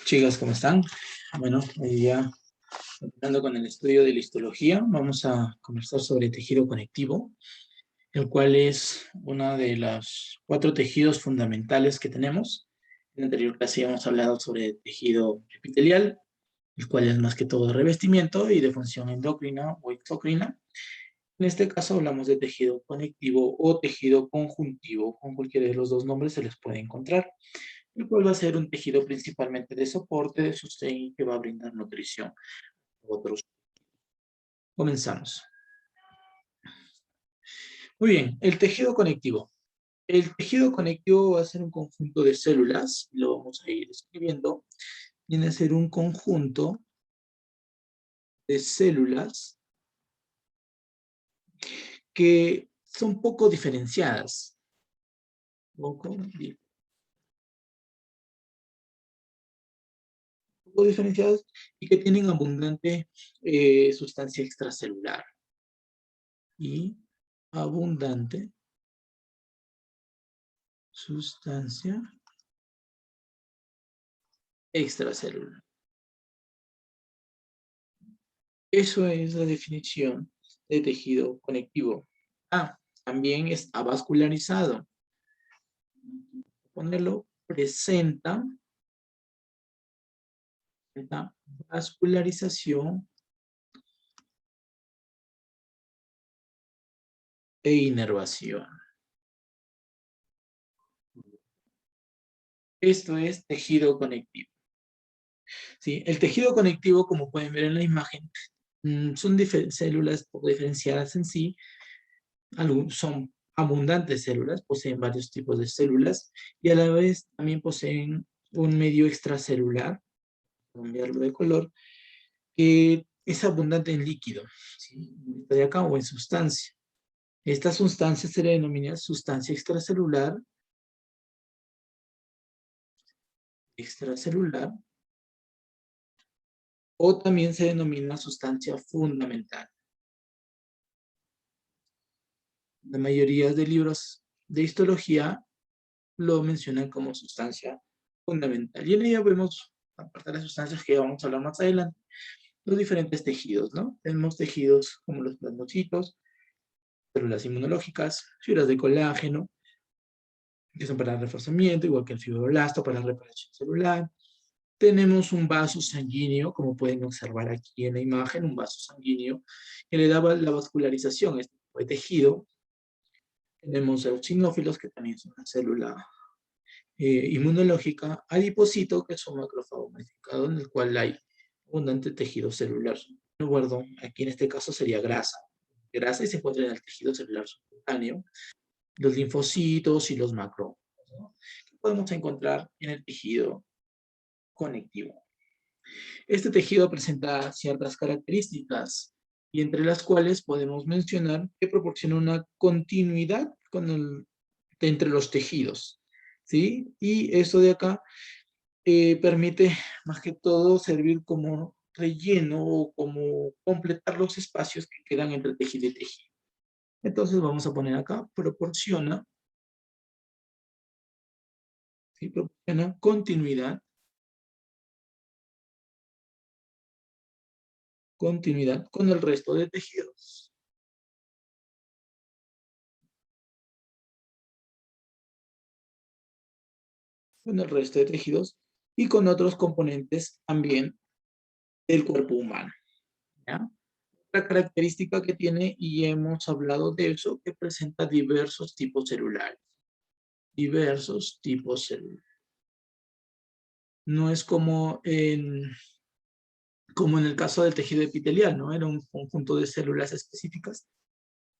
Chicas, ¿cómo están? Bueno, hoy día, continuando con el estudio de la histología, vamos a conversar sobre tejido conectivo, el cual es uno de los 4 tejidos fundamentales que tenemos. En la anterior clase hemos hablado sobre tejido epitelial, el cual es más que todo de revestimiento y de función endocrina o exocrina. En este caso hablamos de tejido conectivo o tejido conjuntivo, con cualquiera de los dos nombres se les puede encontrar, el cual va a ser un tejido principalmente de soporte, de sostén y que va a brindar nutrición a otros. Comenzamos. Muy bien, el tejido conectivo. El tejido conectivo va a ser un conjunto de células, lo vamos a ir escribiendo. Viene a ser un conjunto de células que son poco diferenciadas. Poco diferenciadas y que tienen abundante sustancia extracelular. Y abundante sustancia extracelular. Eso es la definición de tejido conectivo. También está vascularizado. Ponerlo, presenta vascularización e inervación. Esto es tejido conectivo. ¿Sí? El tejido conectivo, como pueden ver en la imagen, son células poco diferenciadas en sí, son abundantes células, poseen varios tipos de células y a la vez también poseen un medio extracelular, cambiarlo de color, que es abundante en líquido, ¿sí? De acá, o en sustancia. Esta sustancia se le denomina sustancia extracelular, o también se denomina sustancia fundamental. La mayoría de libros de histología lo mencionan como sustancia fundamental. Y en ella vemos, aparte de las sustancias que vamos a hablar más adelante, los diferentes tejidos, ¿no? Tenemos tejidos como los plasmocitos, células inmunológicas, fibras de colágeno, que son para el reforzamiento, igual que el fibroblasto para la reparación celular. Tenemos un vaso sanguíneo, como pueden observar aquí en la imagen, un vaso sanguíneo que le daba la vascularización a este tipo de tejido. Tenemos eosinófilos, que también es una célula inmunológica, adipocito, que es un macrófago modificado en el cual hay abundante tejido celular. Recuerdo, aquí en este caso sería grasa. Grasa y se encuentra en el tejido celular subcutáneo, los linfocitos y los macrófagos, ¿no? Que podemos encontrar en el tejido conectivo. Este tejido presenta ciertas características y entre las cuales podemos mencionar que proporciona una continuidad entre los tejidos, ¿sí? Y eso de acá permite más que todo servir como relleno o como completar los espacios que quedan entre tejido y tejido. Entonces vamos a poner acá, proporciona, ¿sí? Proporciona continuidad con el resto de tejidos. Con el resto de tejidos y con otros componentes también del cuerpo humano, ¿ya? La característica que tiene, y hemos hablado de eso, que presenta diversos tipos celulares. Diversos tipos celulares. No es como en el caso del tejido epitelial, ¿no? Era un conjunto de células específicas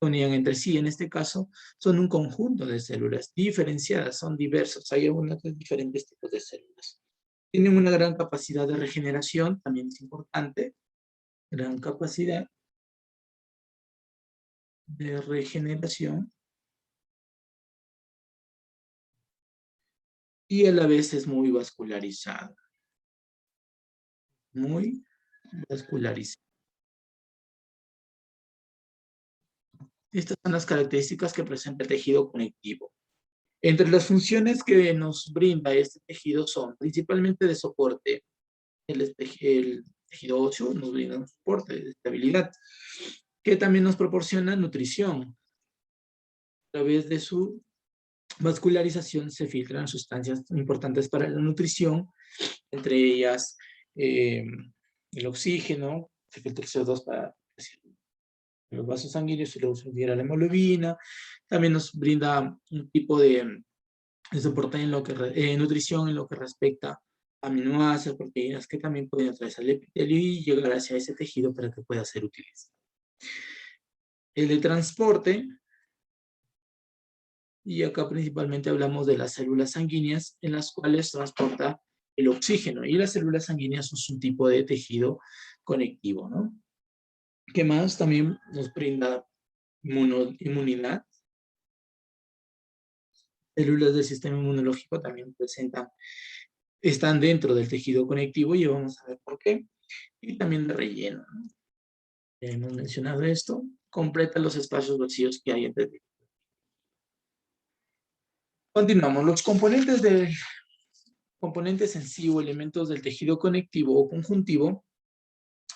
que unían entre sí. En este caso, son un conjunto de células diferenciadas, son diversos. Hay algunos diferentes tipos de células. Tienen una gran capacidad de regeneración, también es importante. Gran capacidad de regeneración. Y a la vez es muy vascularizado. Muy vascularizado. Estas son las características que presenta el tejido conectivo. Entre las funciones que nos brinda este tejido son principalmente de soporte, el tejido óseo nos brinda un soporte de estabilidad, que también nos proporciona nutrición. A través de su vascularización se filtran sustancias importantes para la nutrición, entre ellas el oxígeno, se filtra el CO2 para los vasos sanguíneos y luego se libera la hemoglobina. También nos brinda un tipo de soporte en lo que nutrición en lo que respecta a aminoácidos, proteínas que también pueden atravesar el epitelio y llegar hacia ese tejido para que pueda ser utilizado. El de transporte, y acá principalmente hablamos de las células sanguíneas en las cuales transporta el oxígeno, y las células sanguíneas son un tipo de tejido conectivo, ¿no? ¿Qué más? También nos brinda inmunidad. Células del sistema inmunológico también están dentro del tejido conectivo y vamos a ver por qué. Y también de relleno, ¿no? Ya hemos mencionado esto. Completa los espacios vacíos que hay entre ellos. Continuamos. Los componentes en sí o elementos del tejido conectivo o conjuntivo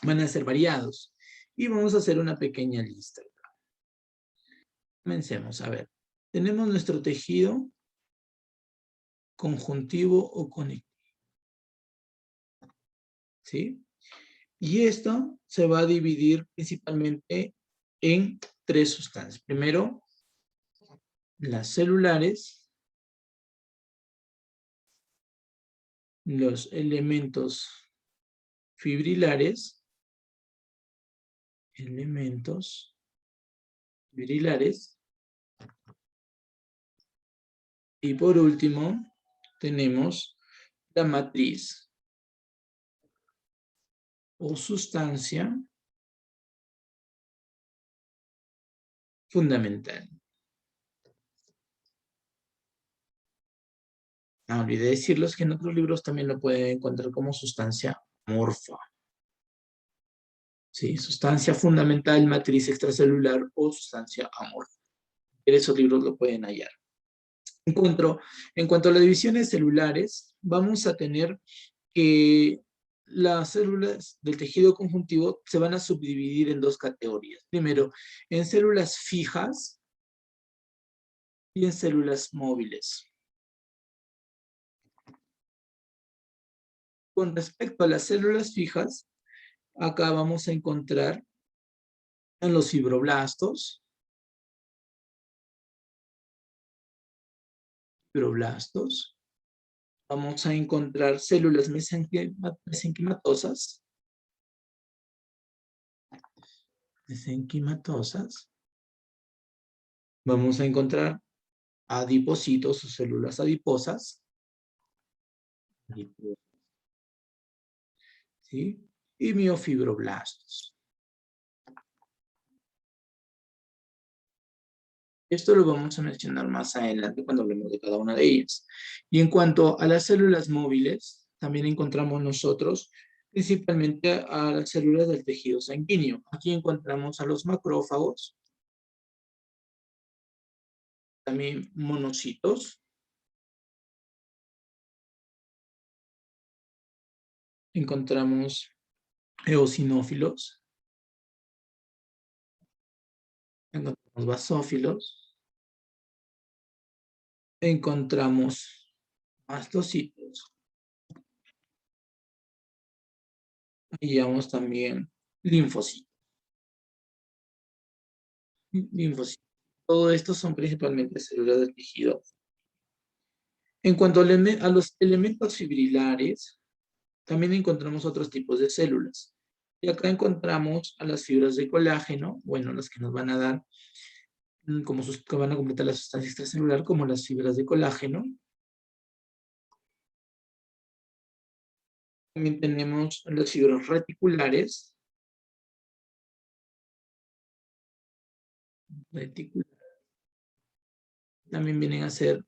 van a ser variados. Y vamos a hacer una pequeña lista. Comencemos. A ver. Tenemos nuestro tejido conjuntivo o conectivo. ¿Sí? Y esto se va a dividir principalmente en tres sustancias. Primero, las celulares, los elementos fibrilares, y por último tenemos la matriz o sustancia fundamental. Olvidé decirles que en otros libros también lo pueden encontrar como sustancia amorfa. Sí, sustancia fundamental, matriz extracelular o sustancia amorfa. En esos libros lo pueden hallar. En cuanto a las divisiones celulares, vamos a tener que las células del tejido conjuntivo se van a subdividir en dos categorías. Primero, en células fijas y en células móviles. Con respecto a las células fijas, acá vamos a encontrar en los fibroblastos, vamos a encontrar células mesenquimatosas, vamos a encontrar adipocitos o células adiposas, ¿sí? Y miofibroblastos. Esto lo vamos a mencionar más adelante cuando hablemos de cada una de ellas. Y en cuanto a las células móviles, también encontramos nosotros principalmente a las células del tejido sanguíneo. Aquí encontramos a los macrófagos, también monocitos, encontramos eosinófilos, encontramos basófilos, encontramos mastocitos, y llevamos también linfocitos. Todo esto son principalmente células del tejido. En cuanto a los elementos fibrilares, también encontramos otros tipos de células. Y acá encontramos a las fibras de colágeno, bueno, las que nos van a dar, que van a completar la sustancia extracelular, como las fibras de colágeno. También tenemos las fibras reticulares. También vienen a ser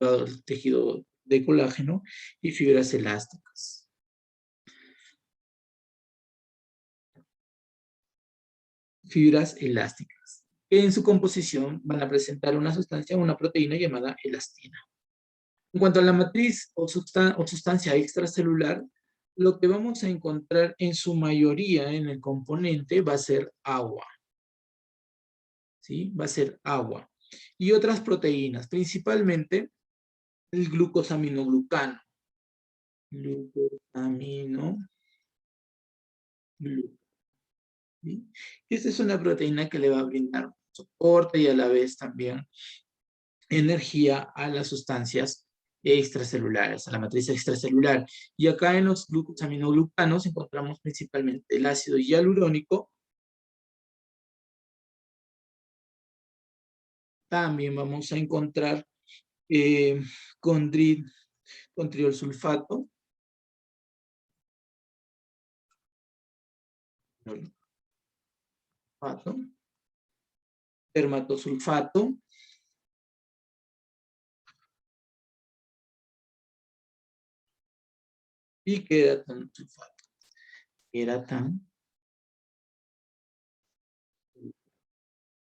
el tejido de colágeno y fibras elásticas. Fibras elásticas, que en su composición van a presentar una sustancia, una proteína llamada elastina. En cuanto a la matriz o sustancia extracelular, lo que vamos a encontrar en su mayoría en el componente va a ser agua. ¿Sí? Va a ser agua. Y otras proteínas, principalmente el glucosaminoglucano. Glucosaminoglucano. ¿Sí? Esta es una proteína que le va a brindar soporte y a la vez también energía a las sustancias extracelulares, a la matriz extracelular. Y acá en los glucosaminoglucanos encontramos principalmente el ácido hialurónico. También vamos a encontrar eh, contriol sulfato, dermatosulfato y queratan sulfato. Queratan.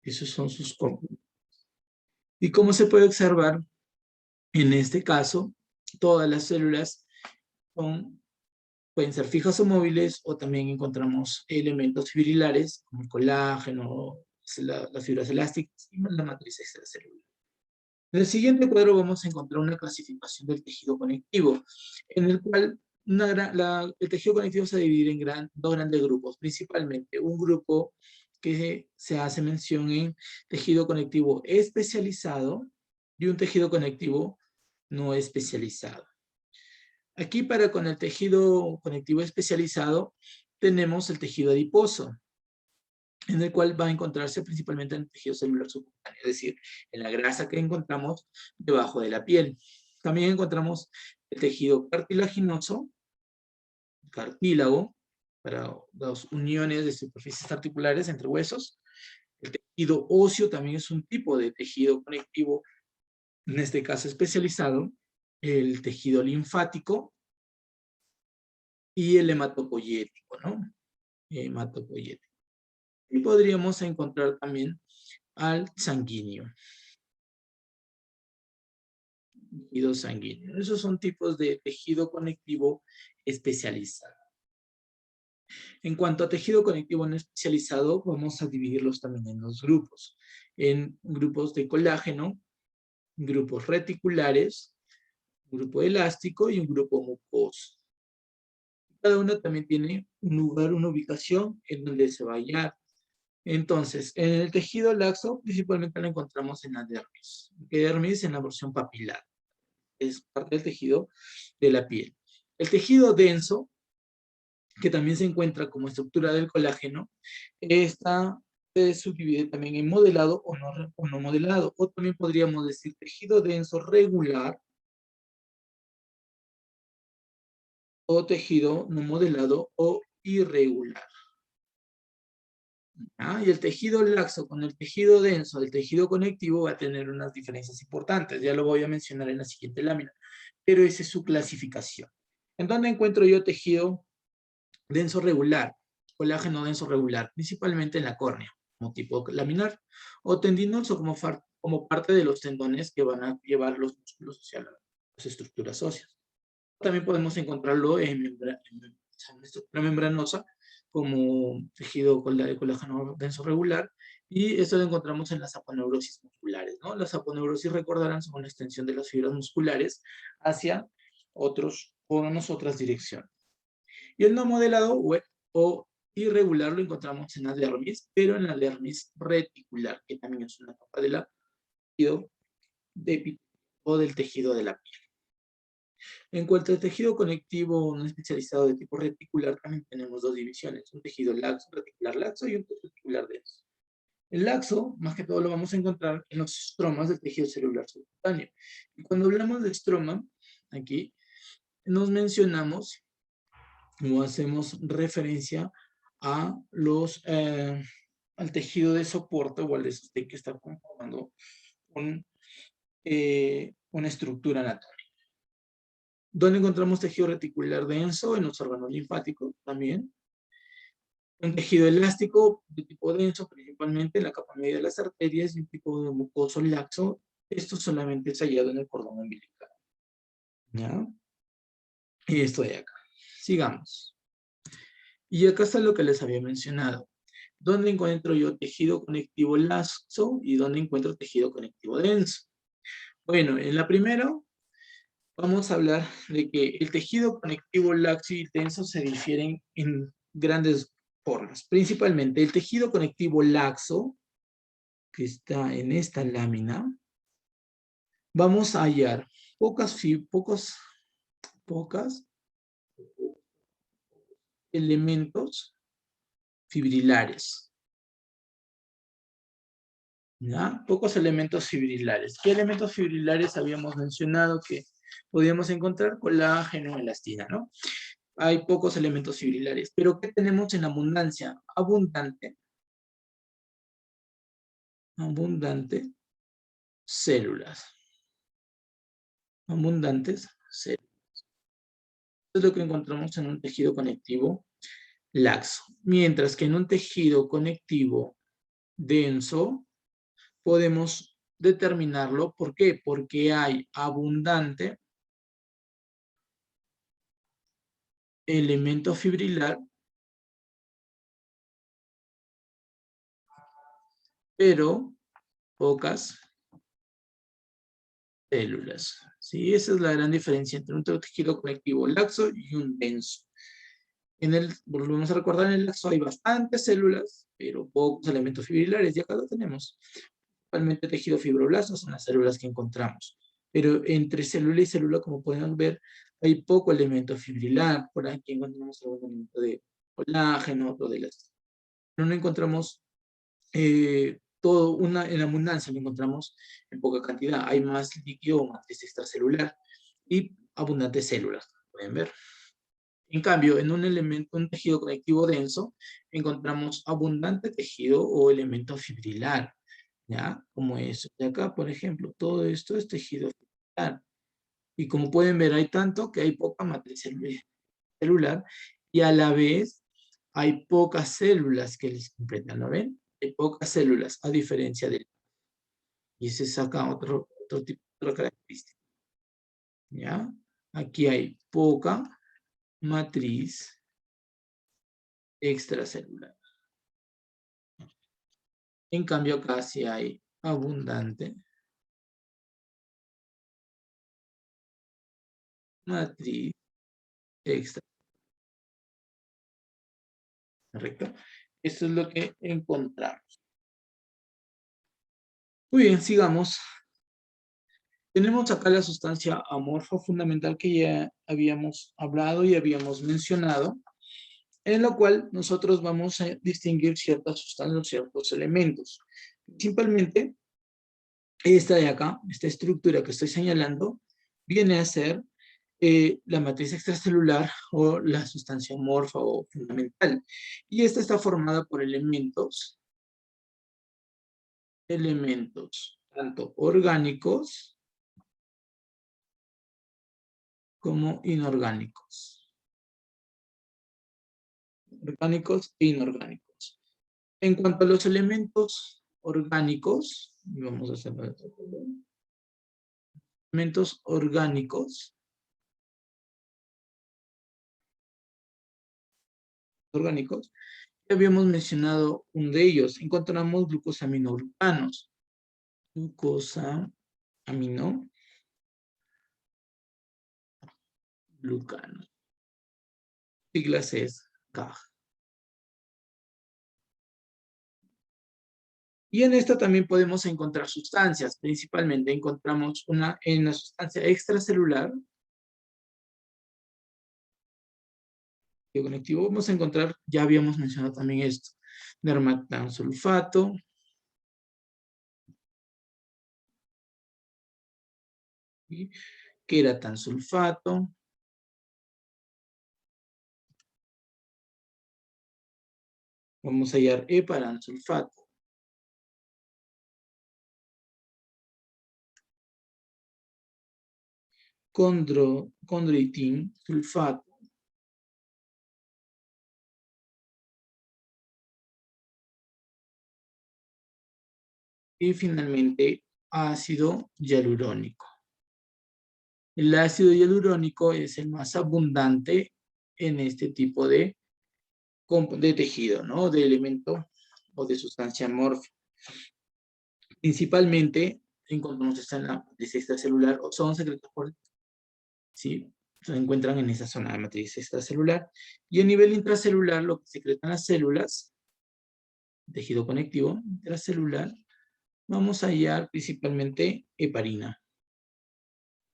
Esos son sus componentes. Y como se puede observar, en este caso, todas las células pueden ser fijas o móviles, o también encontramos elementos fibrilares, como el colágeno, las fibras elásticas y la matriz extracelular. En el siguiente cuadro vamos a encontrar una clasificación del tejido conectivo, en el cual el tejido conectivo se divide en dos grandes grupos, principalmente un grupo que se hace mención en tejido conectivo especializado y un tejido conectivo no especializado. Aquí con el tejido conectivo especializado tenemos el tejido adiposo, en el cual va a encontrarse principalmente en el tejido celular subcutáneo, es decir, en la grasa que encontramos debajo de la piel. También encontramos el tejido cartilaginoso, cartílago, para las uniones de superficies articulares entre huesos. El tejido óseo también es un tipo de tejido conectivo, en este caso especializado. El tejido linfático y el hematopoyético, ¿no? Hematopoyético. Y podríamos encontrar también al sanguíneo. Tejido sanguíneo. Esos son tipos de tejido conectivo especializado. En cuanto a tejido conectivo no especializado, vamos a dividirlos también en dos grupos. En grupos de colágeno, grupos reticulares, un grupo elástico y un grupo mucoso. Cada uno también tiene un lugar, una ubicación en donde se va a hallar. Entonces, en el tejido laxo, principalmente lo encontramos en la dermis. Dermis en la porción papilar. Es parte del tejido de la piel. El tejido denso, que también se encuentra como estructura del colágeno, se subdivide también en modelado o no modelado. O también podríamos decir tejido denso regular o tejido no modelado o irregular. Y el tejido laxo con el tejido denso, el tejido conectivo, va a tener unas diferencias importantes. Ya lo voy a mencionar en la siguiente lámina. Pero esa es su clasificación. ¿En dónde encuentro yo tejido denso regular? Colágeno denso regular, principalmente en la córnea, como tipo laminar, o tendinoso como parte de los tendones que van a llevar los músculos hacia las estructuras óseas. También podemos encontrarlo en estructura membranosa, como tejido de colágeno denso regular, y esto lo encontramos en las aponeurosis musculares, ¿no? Las aponeurosis, recordarán, son una extensión de las fibras musculares hacia otros órganos, otras direcciones. Y el no modelado o irregular lo encontramos en la dermis, pero en la dermis reticular, que también es una capa del tejido o del tejido de la piel. En cuanto al tejido conectivo no especializado de tipo reticular, también tenemos dos divisiones, un tejido laxo, reticular laxo y un reticular denso. El laxo, más que todo, lo vamos a encontrar en los estromas del tejido celular subcutáneo. Y cuando hablamos de estroma, aquí nos mencionamos o hacemos referencia a al tejido de soporte o al de sostén que está conformando una estructura anatómica. ¿Dónde encontramos tejido reticular denso? En los órganos linfáticos también. Un tejido elástico de tipo denso, principalmente en la capa media de las arterias, y un tipo de mucoso laxo. Esto solamente es hallado en el cordón umbilical. ¿Ya? Y esto de acá. sigamos. Y acá está lo que les había mencionado. ¿Dónde encuentro yo tejido conectivo laxo y dónde encuentro tejido conectivo denso? Bueno, en la primera vamos a hablar de que el tejido conectivo laxo y denso se difieren en grandes formas. Principalmente el tejido conectivo laxo, que está en esta lámina, vamos a hallar pocos elementos fibrilares. ¿Ya? Pocos elementos fibrilares. ¿Qué elementos fibrilares habíamos mencionado que podíamos encontrar? Colágeno, elastina, ¿no? Hay pocos elementos fibrilares. Pero ¿qué tenemos en abundancia? Abundante células. Abundantes células. Eso es lo que encontramos en un tejido conectivo laxo. Mientras que en un tejido conectivo denso podemos determinarlo. ¿Por qué? Porque hay abundante elemento fibrilar, pero pocas células. ¿Sí? Esa es la gran diferencia entre un tejido conectivo laxo y un denso. Volvemos a recordar, en el laxo hay bastantes células, pero pocos elementos fibrilares, y acá lo tenemos. Principalmente tejido fibroblasto son las células que encontramos. Pero entre célula y célula, como pueden ver, hay poco elemento fibrilar. Por aquí encontramos algún elemento de colágeno, otro de elastina. Pero no encontramos en abundancia, lo encontramos en poca cantidad. Hay más líquido o matriz extracelular y abundantes células, pueden ver. En cambio, en un tejido conectivo denso, encontramos abundante tejido o elemento fibrilar, ¿ya? Como eso de acá, por ejemplo, todo esto es tejido fibrilar. Y como pueden ver, hay tanto que hay poca matriz celular y a la vez hay pocas células que les completan, ¿lo ven? Hay pocas células, a diferencia del... Y se saca otro tipo, otra característica, ¿ya? Aquí hay poca matriz extracelular. En cambio, acá sí hay abundante matriz extra. ¿Correcto? Eso es lo que encontramos. Muy bien, sigamos. Tenemos acá la sustancia amorfa fundamental que ya habíamos hablado y habíamos mencionado, en lo cual nosotros vamos a distinguir ciertas sustancias, ciertos elementos. Simplemente, esta de acá, esta estructura que estoy señalando, viene a ser la matriz extracelular o la sustancia amorfa o fundamental. Y esta está formada por elementos tanto orgánicos como inorgánicos. Orgánicos e inorgánicos. En cuanto a los elementos orgánicos, vamos a hacerlo de otro color. Elementos orgánicos, ya habíamos mencionado uno de ellos. Encontramos glucosaminoglucanos. Glucosaminoglucanos. Siglas es CAG. Y en esta también podemos encontrar sustancias. Principalmente encontramos en la sustancia extracelular. Conectivo vamos a encontrar, ya habíamos mencionado también esto, dermatansulfato, queratansulfato, vamos a hallar heparansulfato, condroitin sulfato, y finalmente ácido hialurónico. El ácido hialurónico es el más abundante en este tipo de tejido, ¿no? De elemento o de sustancia amorfa. Principalmente encontramos esta en la matriz extracelular o son secretos por, ¿sí? Se encuentran en esa zona de matriz extracelular. Y a nivel intracelular, lo que secretan las células, tejido conectivo intracelular, vamos a hallar principalmente heparina.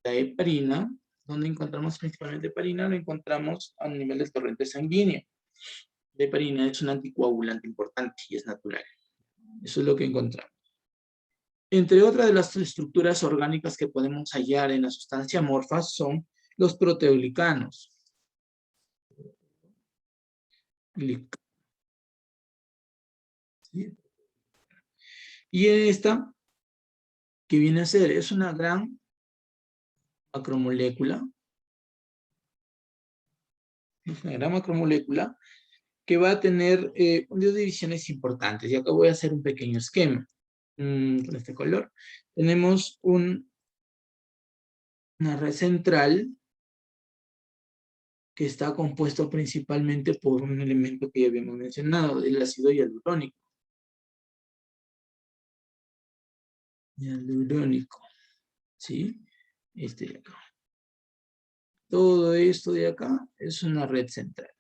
La heparina, donde encontramos principalmente heparina, lo encontramos a nivel del torrente sanguíneo. La heparina es un anticoagulante importante y es natural. Eso es lo que encontramos. Entre otras de las estructuras orgánicas que podemos hallar en la sustancia amorfa son los proteoglicanos. ¿Sí? Y esta, que viene a ser, es una gran macromolécula. Es una gran macromolécula que va a tener dos divisiones importantes. Y acá voy a hacer un pequeño esquema. Con este color. Tenemos una red central que está compuesto principalmente por un elemento que ya habíamos mencionado, el ácido hialurónico. Hialurónico, ¿sí? Este de acá. Todo esto de acá es una red central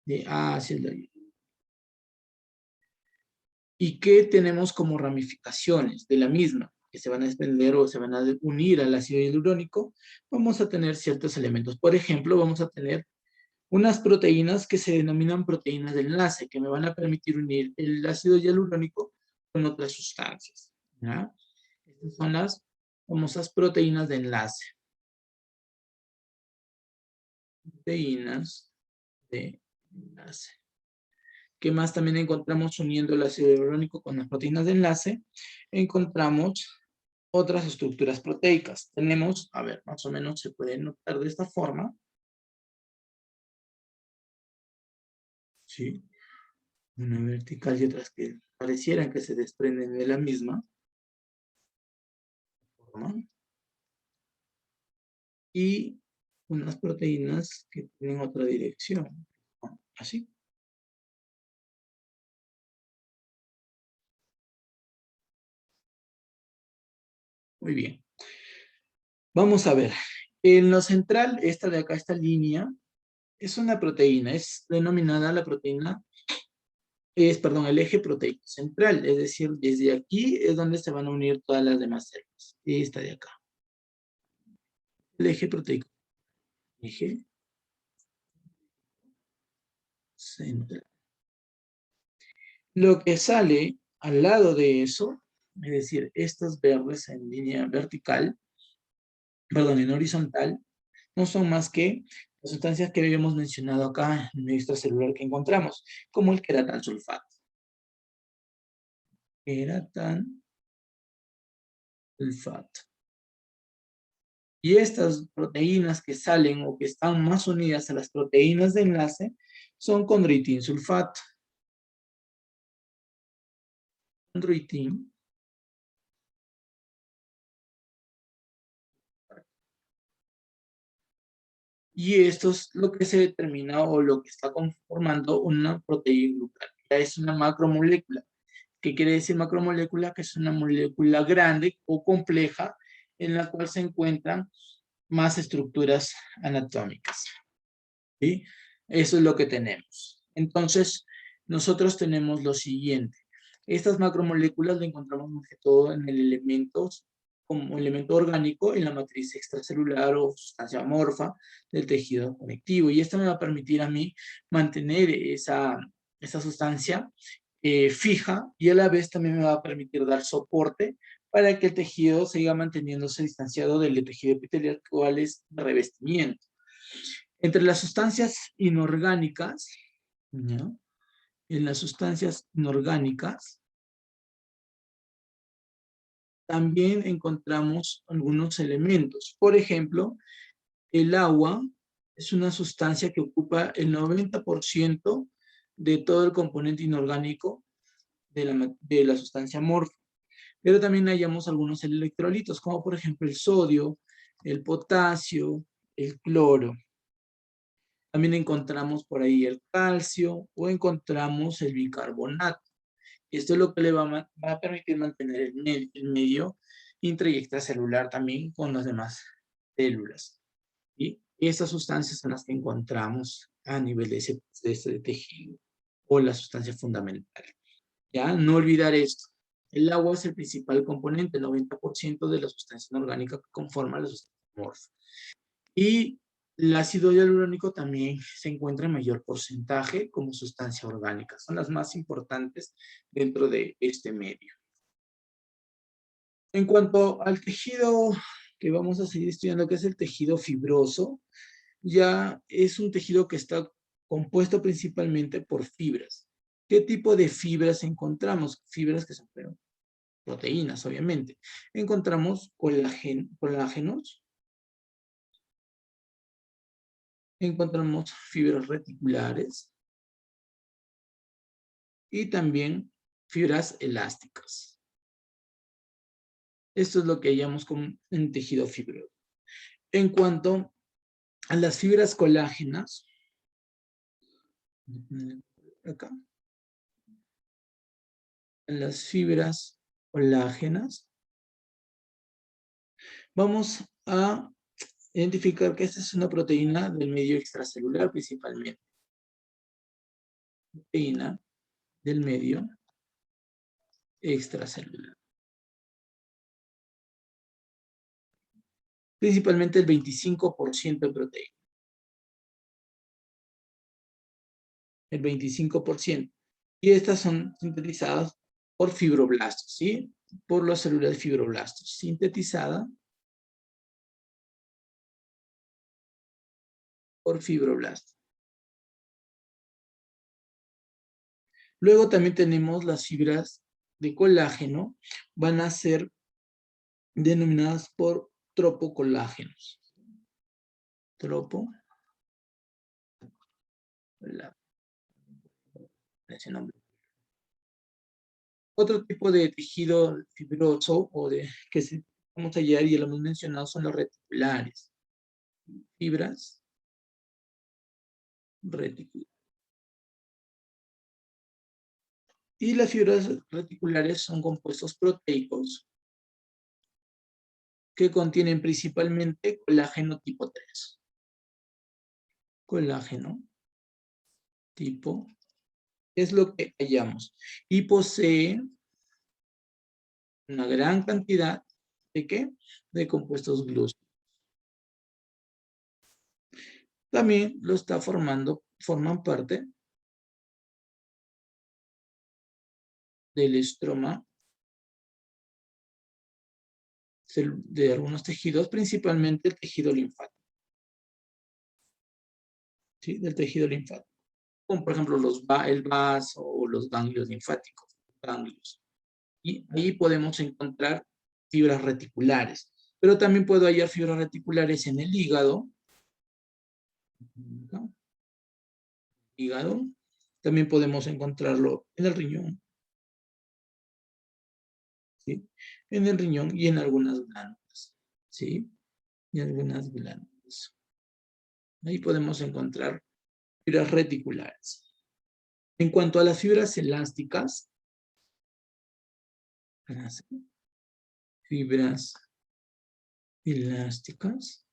de ácido hialurónico. ¿Y qué tenemos como ramificaciones de la misma? Que se van a desprender o se van a unir al ácido hialurónico. Vamos a tener ciertos elementos. Por ejemplo, vamos a tener unas proteínas que se denominan proteínas de enlace, que me van a permitir unir el ácido hialurónico con otras sustancias, ¿ya? Estas son las famosas proteínas de enlace. Proteínas de enlace. ¿Qué más también encontramos uniendo el ácido hialurónico con las proteínas de enlace? Encontramos otras estructuras proteicas. Tenemos, a ver, más o menos se puede notar de esta forma. ¿Sí? Una vertical y otras que parecieran que se desprenden de la misma forma. Y unas proteínas que tienen otra dirección. Así. Muy bien. Vamos a ver. En lo central, esta de acá, esta línea, es una proteína. Es denominada la proteína, perdón, el eje proteico central. Es decir, desde aquí es donde se van a unir todas las demás células. Esta de acá. El eje proteico. Eje central. Lo que sale al lado de eso, es decir, estas verdes en línea vertical, perdón, en horizontal, no son más que las sustancias que habíamos mencionado acá en el extracelular que encontramos, como el queratal sulfato. Queratal sulfato. Y estas proteínas que salen o que están más unidas a las proteínas de enlace son condroitin sulfato. Condroitin. Y esto es lo que se determina o lo que está conformando una proteína glucal. Es una macromolécula. ¿Qué quiere decir macromolécula? Que es una molécula grande o compleja en la cual se encuentran más estructuras anatómicas. ¿Sí? Eso es lo que tenemos. Entonces, nosotros tenemos lo siguiente. Estas macromoléculas las encontramos más que todo en el elementos, como elemento orgánico en la matriz extracelular o sustancia amorfa del tejido conectivo. Y esto me va a permitir a mí mantener esa sustancia fija y a la vez también me va a permitir dar soporte para que el tejido siga manteniéndose distanciado del tejido epitelial, cual es de revestimiento. Entre las sustancias inorgánicas, ¿no? En las sustancias inorgánicas, también encontramos algunos elementos. Por ejemplo, el agua es una sustancia que ocupa el 90% de todo el componente inorgánico de la sustancia amorfa. Pero también hallamos algunos electrolitos, como por ejemplo el sodio, el potasio, el cloro. También encontramos por ahí el calcio o encontramos el bicarbonato. Esto es lo que le va a permitir mantener el medio intra y extracelular también con las demás células. Y estas sustancias son las que encontramos a nivel de ese tejido o la sustancia fundamental. ¿Ya? No olvidar esto. El agua es el principal componente, el 90% de la sustancia inorgánica que conforma la sustancia amorfa. Y el ácido hialurónico también se encuentra en mayor porcentaje como sustancia orgánica. Son las más importantes dentro de este medio. En cuanto al tejido que vamos a seguir estudiando, que es el tejido fibroso, ya es un tejido que está compuesto principalmente por fibras. ¿Qué tipo de fibras encontramos? Fibras que son proteínas, obviamente. Encontramos colágenos, encontramos fibras reticulares y también fibras elásticas. Esto es lo que llamamos como un tejido fibroso. En cuanto a las fibras colágenas, acá, en las fibras colágenas, vamos a identificar que esta es una proteína del medio extracelular principalmente. Proteína del medio extracelular. Principalmente el 25% de proteína. El 25%. Y estas son sintetizadas por fibroblastos, ¿sí? Por las células de fibroblastos. Sintetizada por fibroblastos. Luego también tenemos las fibras de colágeno. Van a ser denominadas por tropocolágenos. Ese nombre. Otro tipo de tejido fibroso o que vamos a hallar y ya lo hemos mencionado son los reticulares. Fibras reticulares. Y las fibras reticulares son compuestos proteicos que contienen principalmente colágeno tipo 3. Colágeno tipo es lo que hallamos. Y posee una gran cantidad ¿de qué? De compuestos glúcidos. También lo está forman parte del estroma de algunos tejidos, principalmente el tejido linfático. ¿Sí? Del tejido linfático. Como por ejemplo el vaso o los ganglios linfáticos. Ganglios. Y ahí podemos encontrar fibras reticulares. Pero también puedo hallar fibras reticulares en el hígado. ¿No? Hígado. También podemos encontrarlo en el riñón. ¿Sí? En el riñón y en algunas glándulas. ¿Sí? Y algunas glándulas. Ahí podemos encontrar fibras reticulares. En cuanto a las fibras elásticas, fibras elásticas.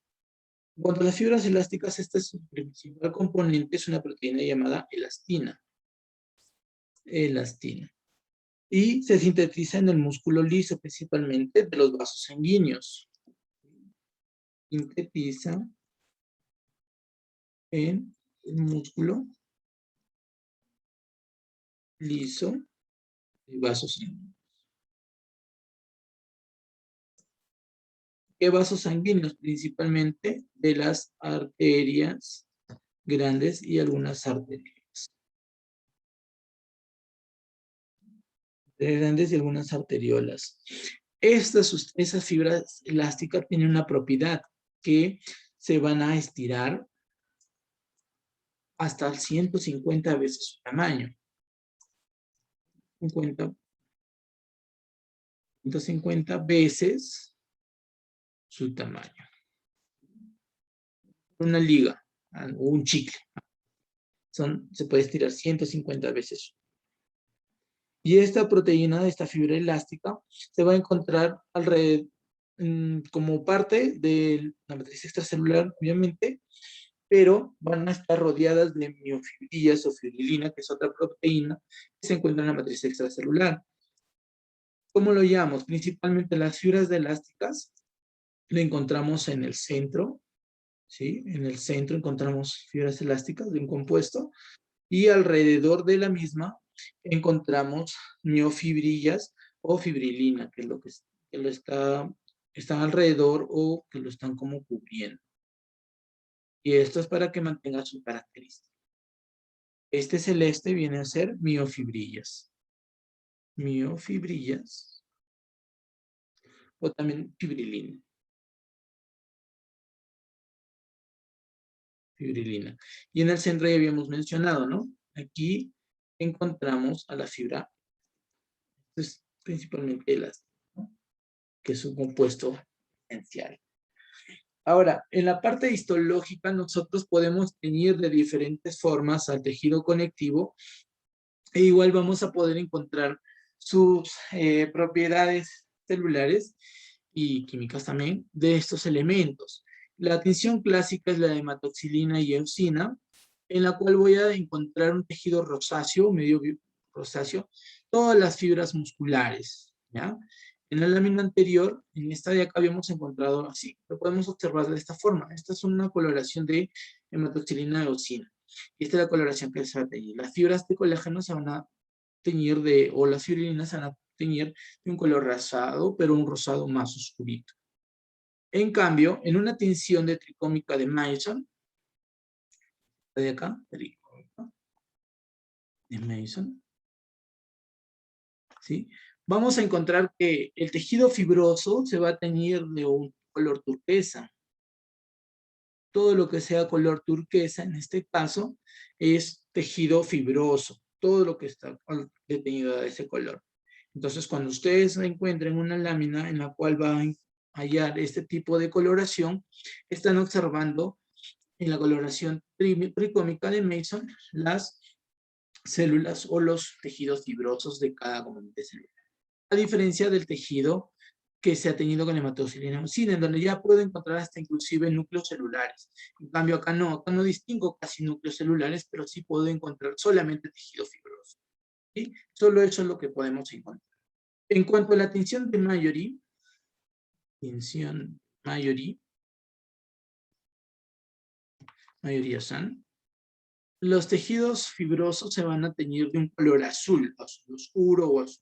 En cuanto a las fibras elásticas, esta es su principal componente, es una proteína llamada elastina. Elastina. Y se sintetiza en el músculo liso, principalmente de los vasos sanguíneos. Sintetiza en el músculo liso de vasos sanguíneos. ¿Qué vasos sanguíneos? Principalmente de las arterias grandes y algunas arterias. Grandes y algunas arteriolas. Esa fibra elástica tiene una propiedad que se van a estirar hasta 150 veces su tamaño. 150 veces su tamaño. Una liga. o un chicle. Se puede estirar 150 veces. Y esta proteína, esta fibra elástica, se va a encontrar alrededor, como parte de la matriz extracelular, obviamente, pero van a estar rodeadas de miofibrillas o fibrilina, que es otra proteína que se encuentra en la matriz extracelular. ¿Cómo lo llamamos? Principalmente las fibras elásticas lo encontramos en el centro, ¿sí? En el centro encontramos fibras elásticas de un compuesto y alrededor de la misma encontramos miofibrillas o fibrilina, que es lo que lo están alrededor o que lo están como cubriendo. Y esto es para que mantenga su característica. Este celeste viene a ser miofibrillas. Miofibrillas o también fibrilina. Fibrilina. Y en el centro ya habíamos mencionado, ¿no? Aquí encontramos a la fibra, pues, principalmente elástica, ¿no? Que es un compuesto esencial. Ahora, en la parte histológica nosotros podemos teñir de diferentes formas al tejido conectivo e igual vamos a poder encontrar sus propiedades celulares y químicas también de estos elementos. La tinción clásica es la de hematoxilina y eosina, en la cual voy a encontrar un tejido rosáceo, medio rosáceo, todas las fibras musculares, ¿ya? En la lámina anterior, en esta de acá habíamos encontrado así, lo podemos observar de esta forma. Esta es una coloración de hematoxilina y eosina. Y esta es la coloración que se va a teñir. Las fibras de colágeno se van a teñir o las fibrilinas se van a teñir de un color rosado, pero un rosado más oscurito. En cambio, en una tinción de tricómica de Mason, de acá, tricómica de Mason, ¿sí? Vamos a encontrar que el tejido fibroso se va a teñir de un color turquesa. Todo lo que sea color turquesa, en este caso, es tejido fibroso. Todo lo que está teñido de ese color. Entonces, cuando ustedes encuentren una lámina en la cual van a hallar este tipo de coloración, están observando en la coloración tricómica de Mason las células o los tejidos fibrosos de cada componente celular. A diferencia del tejido que se ha teñido con hematoxilina eosina, en donde ya puedo encontrar hasta inclusive núcleos celulares. En cambio, acá no distingo casi núcleos celulares, pero sí puedo encontrar solamente tejido fibroso. ¿Sí? Solo eso es lo que podemos encontrar. En cuanto a la tinción de Mallory, Mallory-San, los tejidos fibrosos se van a teñir de un color azul oscuro o azul,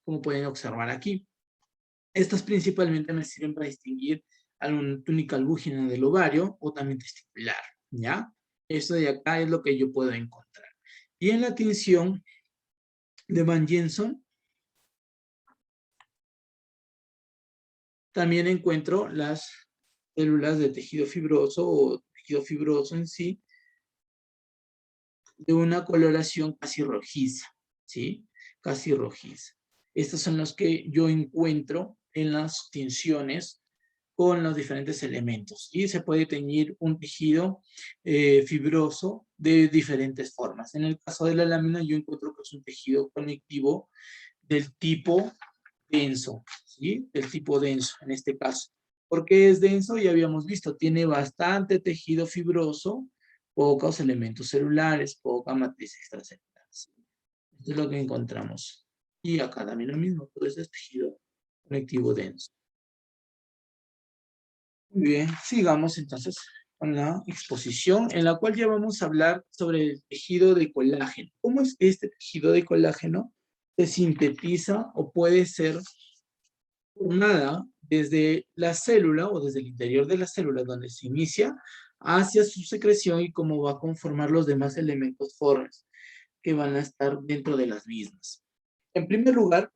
como pueden observar aquí. Estas principalmente me sirven para distinguir alguna túnica albúgena del ovario o también testicular, ¿ya? Esto de acá es lo que yo puedo encontrar. Y en la tinción de Van Jensen, también encuentro las células de tejido fibroso o tejido fibroso en sí, de una coloración casi rojiza, ¿sí? Casi rojiza. Estos son los que yo encuentro en las tinciones con los diferentes elementos. Y se puede teñir un tejido fibroso de diferentes formas. En el caso de la lámina yo encuentro que es un tejido conectivo del tipo denso, ¿sí? Del tipo denso en este caso. ¿Por qué es denso? Ya habíamos visto, tiene bastante tejido fibroso, pocos elementos celulares, poca matriz extracelular. ¿Sí? Esto es lo que encontramos. Y acá también lo mismo, todo ese tejido conectivo denso. Muy bien, sigamos entonces con la exposición en la cual ya vamos a hablar sobre el tejido de colágeno. ¿Cómo es que este tejido de colágeno se sintetiza o puede ser formada desde la célula o desde el interior de la célula donde se inicia hacia su secreción y cómo va a conformar los demás elementos formes que van a estar dentro de las mismas? En primer lugar,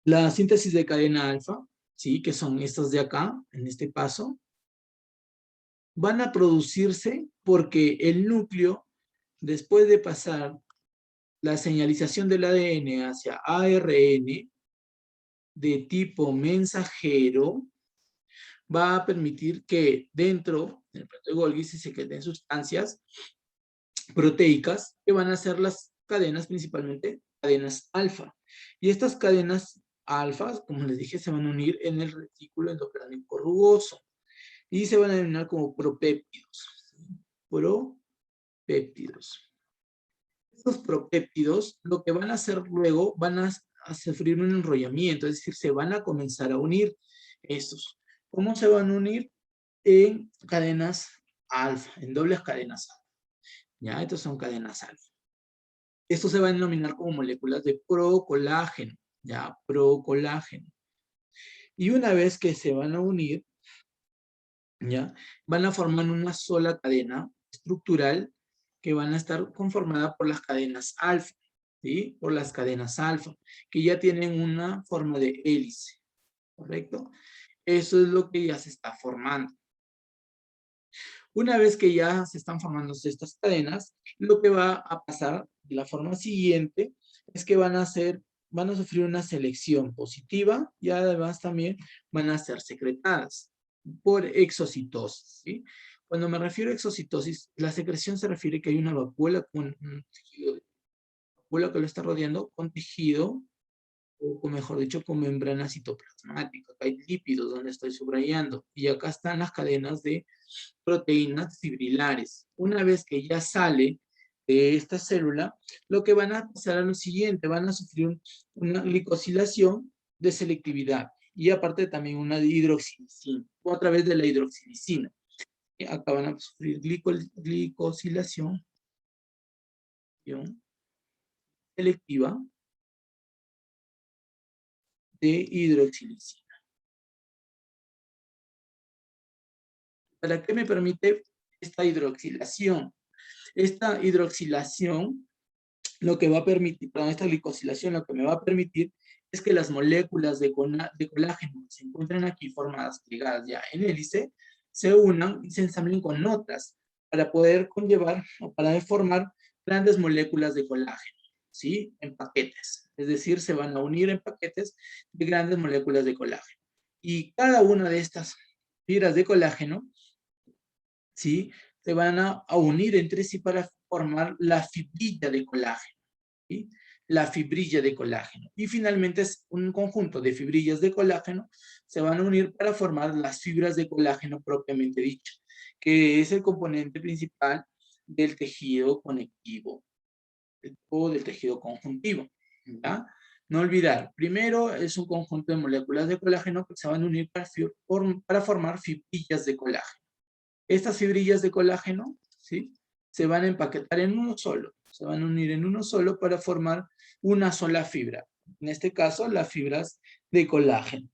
la síntesis de cadena alfa, ¿sí? Que son estas de acá, en este paso, van a producirse porque el núcleo, después de pasar la señalización del ADN hacia ARN de tipo mensajero, va a permitir que dentro en el plato de Golgi se secreten sustancias proteicas que van a ser las cadenas, principalmente cadenas alfa. Y estas cadenas alfa, como les dije, se van a unir en el retículo endoplasmático rugoso y se van a denominar como propéptidos. Propéptidos. Estos propéptidos lo que van a hacer luego, van a sufrir un enrollamiento, es decir, se van a comenzar a unir estos. ¿Cómo se van a unir? En cadenas alfa, en dobles cadenas alfa. ¿Ya? Estas son cadenas alfa. Esto se va a denominar como moléculas de procolágeno, ¿ya? Procolágeno. Y una vez que se van a unir, ¿ya? Van a formar una sola cadena estructural que van a estar conformada por las cadenas alfa, ¿sí? Por las cadenas alfa, que ya tienen una forma de hélice, ¿correcto? Eso es lo que ya se está formando. Una vez que ya se están formando estas cadenas, lo que va a pasar de la forma siguiente es que van a sufrir una selección positiva y además también van a ser secretadas por exocitosis, ¿sí? Cuando me refiero a exocitosis, la secreción se refiere que hay una vacuola con un tejido, vacuola que lo está rodeando con tejido, o mejor dicho, con membrana citoplasmática. Acá hay lípidos donde estoy subrayando. Y acá están las cadenas de proteínas fibrilares. Una vez que ya sale de esta célula, lo que van a pasar a lo siguiente, van a sufrir una glicosilación de selectividad y aparte también una hidroxilicina, o a través de la hidroxilicina. Acá van a sufrir glicosilación selectiva de hidroxilicina. ¿Para qué me permite esta hidroxilación? Esta hidroxilación lo que va a permitir, perdón, esta glicosilación lo que me va a permitir es que las moléculas de colágeno que se encuentran aquí formadas, ligadas ya en hélice, se unan y se ensamblen con otras para poder conllevar o para formar grandes moléculas de colágeno, ¿sí? En paquetes. Es decir, se van a unir en paquetes de grandes moléculas de colágeno. Y cada una de estas fibras de colágeno, ¿sí? Se van a unir entre sí para formar la fibrilla de colágeno, ¿sí? La fibrilla de colágeno. Y finalmente es un conjunto de fibrillas de colágeno se van a unir para formar las fibras de colágeno propiamente dicho, que es el componente principal del tejido conectivo o del tejido conjuntivo, ¿ya? No olvidar, primero es un conjunto de moléculas de colágeno que se van a unir para formar fibrillas de colágeno. Estas fibrillas de colágeno, ¿sí? Se van a empaquetar en uno solo, se van a unir en uno solo para formar una sola fibra. En este caso, las fibras de colágeno,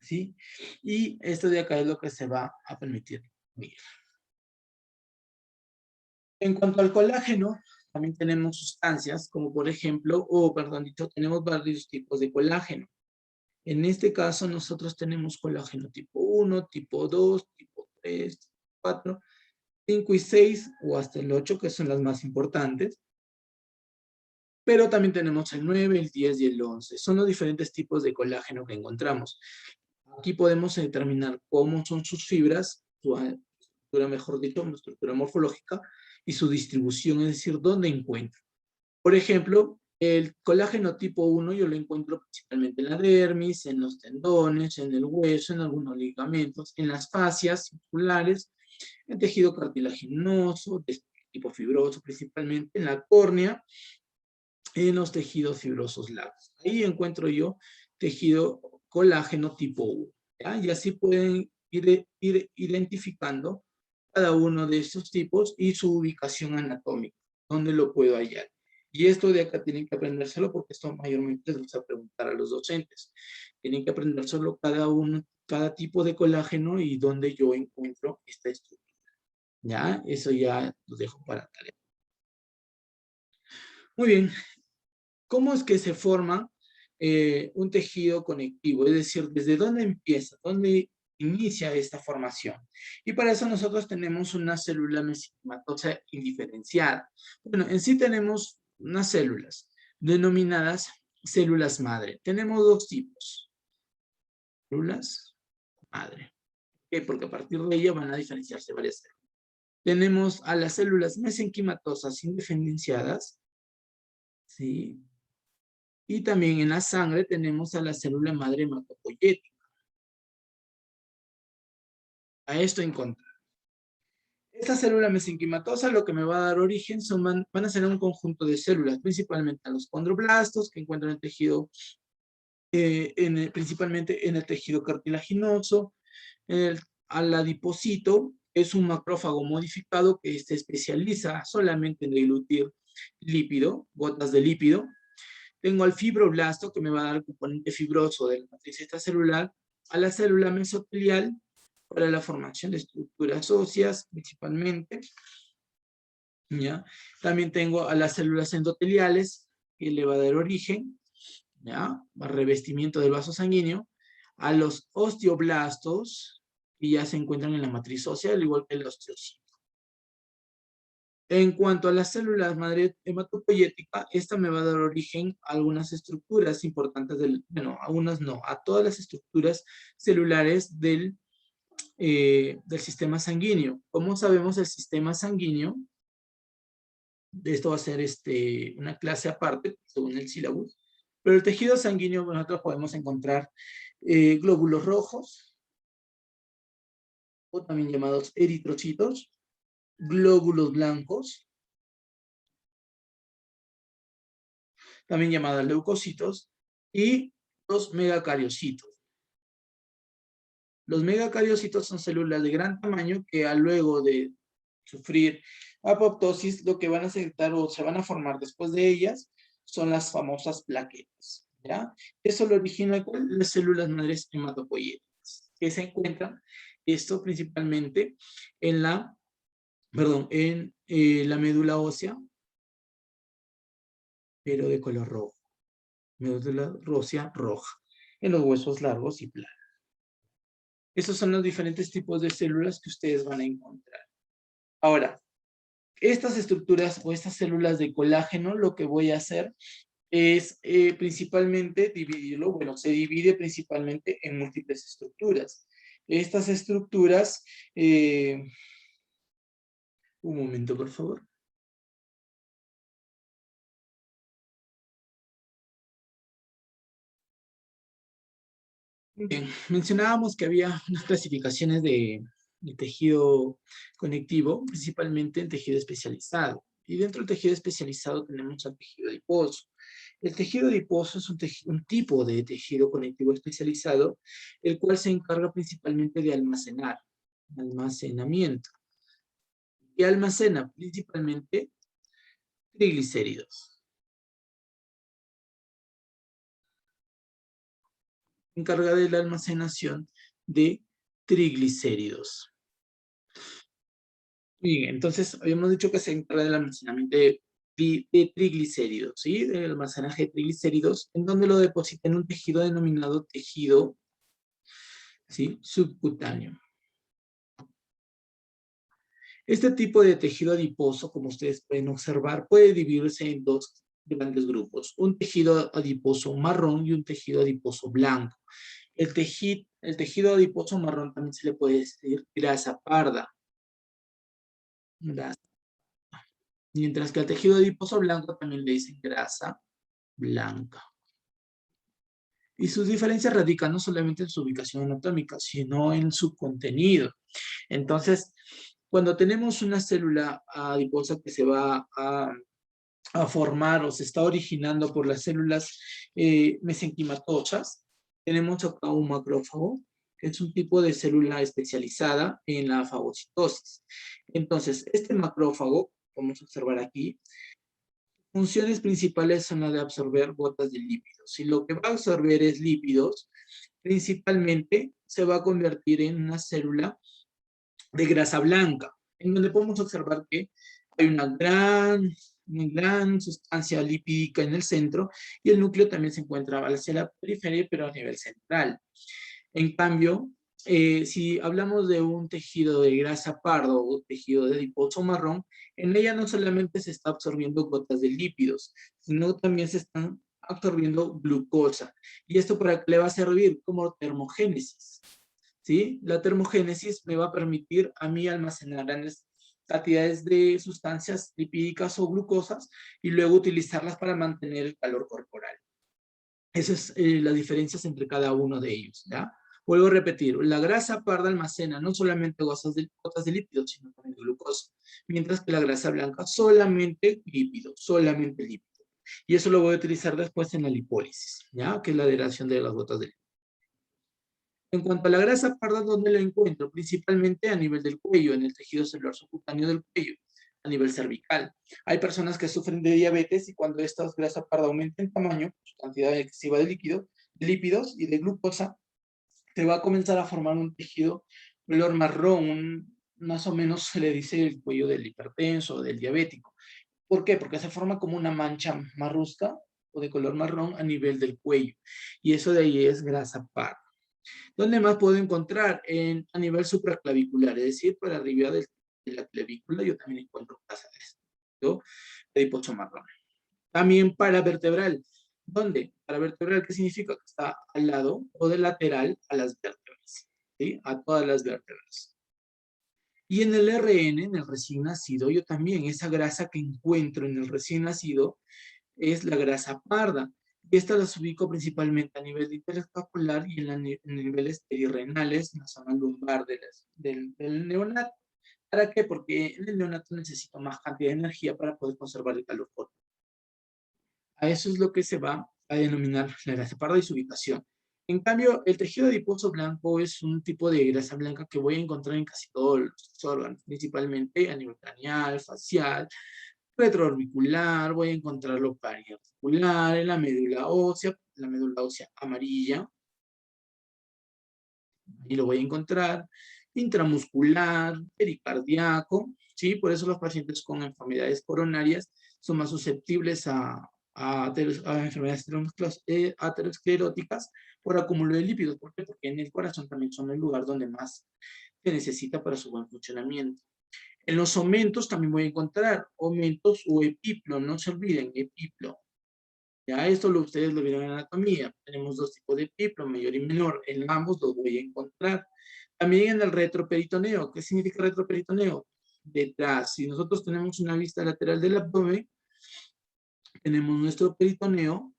¿sí? Y esto de acá es lo que se va a permitir unir. En cuanto al colágeno, también tenemos sustancias, como por ejemplo, perdón, tenemos varios tipos de colágeno. En este caso, nosotros tenemos colágeno tipo 1, tipo 2, tipo 3, 4, 5 y 6, o hasta el 8, que son las más importantes. Pero también tenemos el 9, el 10 y el 11. Son los diferentes tipos de colágeno que encontramos. Aquí podemos determinar cómo son sus fibras, su estructura, mejor dicho, su estructura morfológica y su distribución, es decir, dónde encuentra. Por ejemplo, el colágeno tipo 1 yo lo encuentro principalmente en la dermis, en los tendones, en el hueso, en algunos ligamentos, en las fascias circulares, en tejido cartilaginoso, de tipo fibroso principalmente, en la córnea, en los tejidos fibrosos largos. Ahí encuentro yo tejido colágeno tipo 1, ¿ya? Y así pueden ir identificando cada uno de estos tipos y su ubicación anatómica, dónde lo puedo hallar. Y esto de acá tienen que aprendérselo porque esto mayormente les va a preguntar a los docentes. Tienen que aprendérselo cada tipo de colágeno y dónde yo encuentro esta estructura. ¿Ya? Eso ya lo dejo para tarea. Muy bien. ¿Cómo es que se forma un tejido conectivo? Es decir, ¿desde dónde empieza? ¿Dónde inicia esta formación? Y para eso nosotros tenemos una célula mesenquimatosa indiferenciada. Bueno, en sí tenemos unas células denominadas células madre. Tenemos dos tipos. Células madre. qué? Porque a partir de ella van a diferenciarse varias células. Tenemos a las células mesenquimatosas indiferenciadas, ¿sí? Y también en la sangre tenemos a la célula madre hematopoyética. A esto en contra. Esta célula mesenquimatosa lo que me va a dar origen van a ser un conjunto de células, principalmente a los condroblastos, que encuentran el tejido, principalmente en el tejido cartilaginoso, al adipocito, es un macrófago modificado que se especializa solamente en diluir lípido, gotas de lípido. Tengo al fibroblasto, que me va a dar el componente fibroso de la matriz extracelular, a la célula mesotelial, para la formación de estructuras óseas, principalmente. ¿Ya? También tengo a las células endoteliales, que le va a dar origen, ¿ya? Al revestimiento del vaso sanguíneo, a los osteoblastos, que ya se encuentran en la matriz ósea, al igual que el osteocito. En cuanto a las células madre hematopoyética, esta me va a dar origen a algunas estructuras importantes bueno, algunas no, a todas las estructuras celulares del sistema sanguíneo. Como sabemos, el sistema sanguíneo, de esto va a ser una clase aparte, según el sílabus, pero el tejido sanguíneo nosotros podemos encontrar glóbulos rojos, o también llamados eritrocitos, glóbulos blancos, también llamados leucocitos, y los megacariocitos. Los megacariocitos son células de gran tamaño que luego de sufrir apoptosis, lo que van a aceptar o se van a formar después de ellas son las famosas plaquetas, ¿ya? Eso lo origina con las células madres hematopoyéticas, que se encuentran, esto principalmente en la médula ósea, pero de color rojo, médula ósea roja, en los huesos largos y planos. Esos son los diferentes tipos de células que ustedes van a encontrar. Ahora, estas estructuras o estas células de colágeno, lo que voy a hacer es principalmente dividirlo, bueno, se divide principalmente en múltiples estructuras. Estas estructuras, un momento por favor. Bien, mencionábamos que había unas clasificaciones de tejido conectivo, principalmente en tejido especializado. Y dentro del tejido especializado tenemos el tejido adiposo. El tejido adiposo es un tipo de tejido conectivo especializado, el cual se encarga principalmente de almacenamiento. Y almacena principalmente triglicéridos. Encarga de la almacenación de triglicéridos. Bien, entonces habíamos dicho que se encarga del almacenamiento de triglicéridos, ¿sí? Del almacenaje de triglicéridos, en donde lo deposita en un tejido denominado tejido, ¿sí?, subcutáneo. Este tipo de tejido adiposo, como ustedes pueden observar, puede dividirse en dos grandes grupos: un tejido adiposo marrón y un tejido adiposo blanco. El tejido adiposo marrón también se le puede decir grasa parda. Mientras que al tejido adiposo blanco también le dicen grasa blanca. Y sus diferencias radican no solamente en su ubicación anatómica, sino en su contenido. Entonces, cuando tenemos una célula adiposa que se va a formar o se está originando por las células mesenquimatosas, tenemos acá un macrófago, que es un tipo de célula especializada en la fagocitosis. Entonces, este macrófago, vamos a observar aquí, funciones principales son las de absorber gotas de lípidos. Si lo que va a absorber es lípidos, principalmente se va a convertir en una célula de grasa blanca, en donde podemos observar que hay una gran sustancia lipídica en el centro y el núcleo también se encuentra hacia la periferia, pero a nivel central. En cambio, si hablamos de un tejido de grasa pardo o tejido de adiposo marrón, en ella no solamente se está absorbiendo gotas de lípidos, sino también se están absorbiendo glucosa. ¿Y esto para qué le va a servir? Como termogénesis. ¿sí? La termogénesis me va a permitir a mí almacenar grandes cantidades de sustancias lipídicas o glucosas y luego utilizarlas para mantener el calor corporal. Esas es las diferencias entre cada uno de ellos, ¿ya? Vuelvo a repetir, la grasa parda almacena no solamente gotas de lípidos, sino también de glucosa, mientras que la grasa blanca solamente lípido, solamente lípido. Y eso lo voy a utilizar después en la lipólisis, ¿ya? Que es la degradación de las gotas de lípido. En cuanto a la grasa parda, ¿dónde la encuentro? Principalmente a nivel del cuello, en el tejido celular subcutáneo del cuello, a nivel cervical. Hay personas que sufren de diabetes y cuando esta grasa parda aumenta en tamaño, su cantidad excesiva de líquido, de lípidos y de glucosa, se va a comenzar a formar un tejido color marrón, más o menos se le dice el cuello del hipertenso o del diabético. ¿Por qué? Porque se forma como una mancha marrusca o de color marrón a nivel del cuello. Y eso de ahí es grasa parda. ¿Dónde más puedo encontrar? A nivel supraclavicular, es decir, por arriba de la clavícula yo también encuentro grasa de adiposo marrón. También paravertebral. ¿Dónde? Paravertebral, ¿qué significa? Que está al lado o de lateral a las vértebras, ¿sí? A todas las vértebras. Y en el RN, en el recién nacido, yo también, esa grasa que encuentro en el recién nacido es la grasa parda. Y estas las ubico principalmente a nivel interescapular y en niveles perirrenales, en la zona lumbar del neonato. ¿Para qué? Porque en el neonato necesita más cantidad de energía para poder conservar el calor corporal. A eso es lo que se va a denominar la grasa parda y su ubicación. En cambio, el tejido adiposo blanco es un tipo de grasa blanca que voy a encontrar en casi todos los órganos, principalmente a nivel craneal, facial, retroorbicular, voy a encontrarlo periarticular, en la médula ósea amarilla, y lo voy a encontrar, intramuscular, pericardíaco, ¿sí? Por eso los pacientes con enfermedades coronarias son más susceptibles a enfermedades ateroscleróticas por acúmulo de lípidos. ¿Por qué? Porque en el corazón también son el lugar donde más se necesita para su buen funcionamiento. En los omentos también voy a encontrar omentos o epiplo, no se olviden, epiplo. Ya esto ustedes lo vieron en anatomía. Tenemos dos tipos de epiplo, mayor y menor. En ambos los voy a encontrar. También en el retroperitoneo. ¿Qué significa retroperitoneo? Detrás. Si nosotros tenemos una vista lateral del abdomen, tenemos nuestro peritoneo,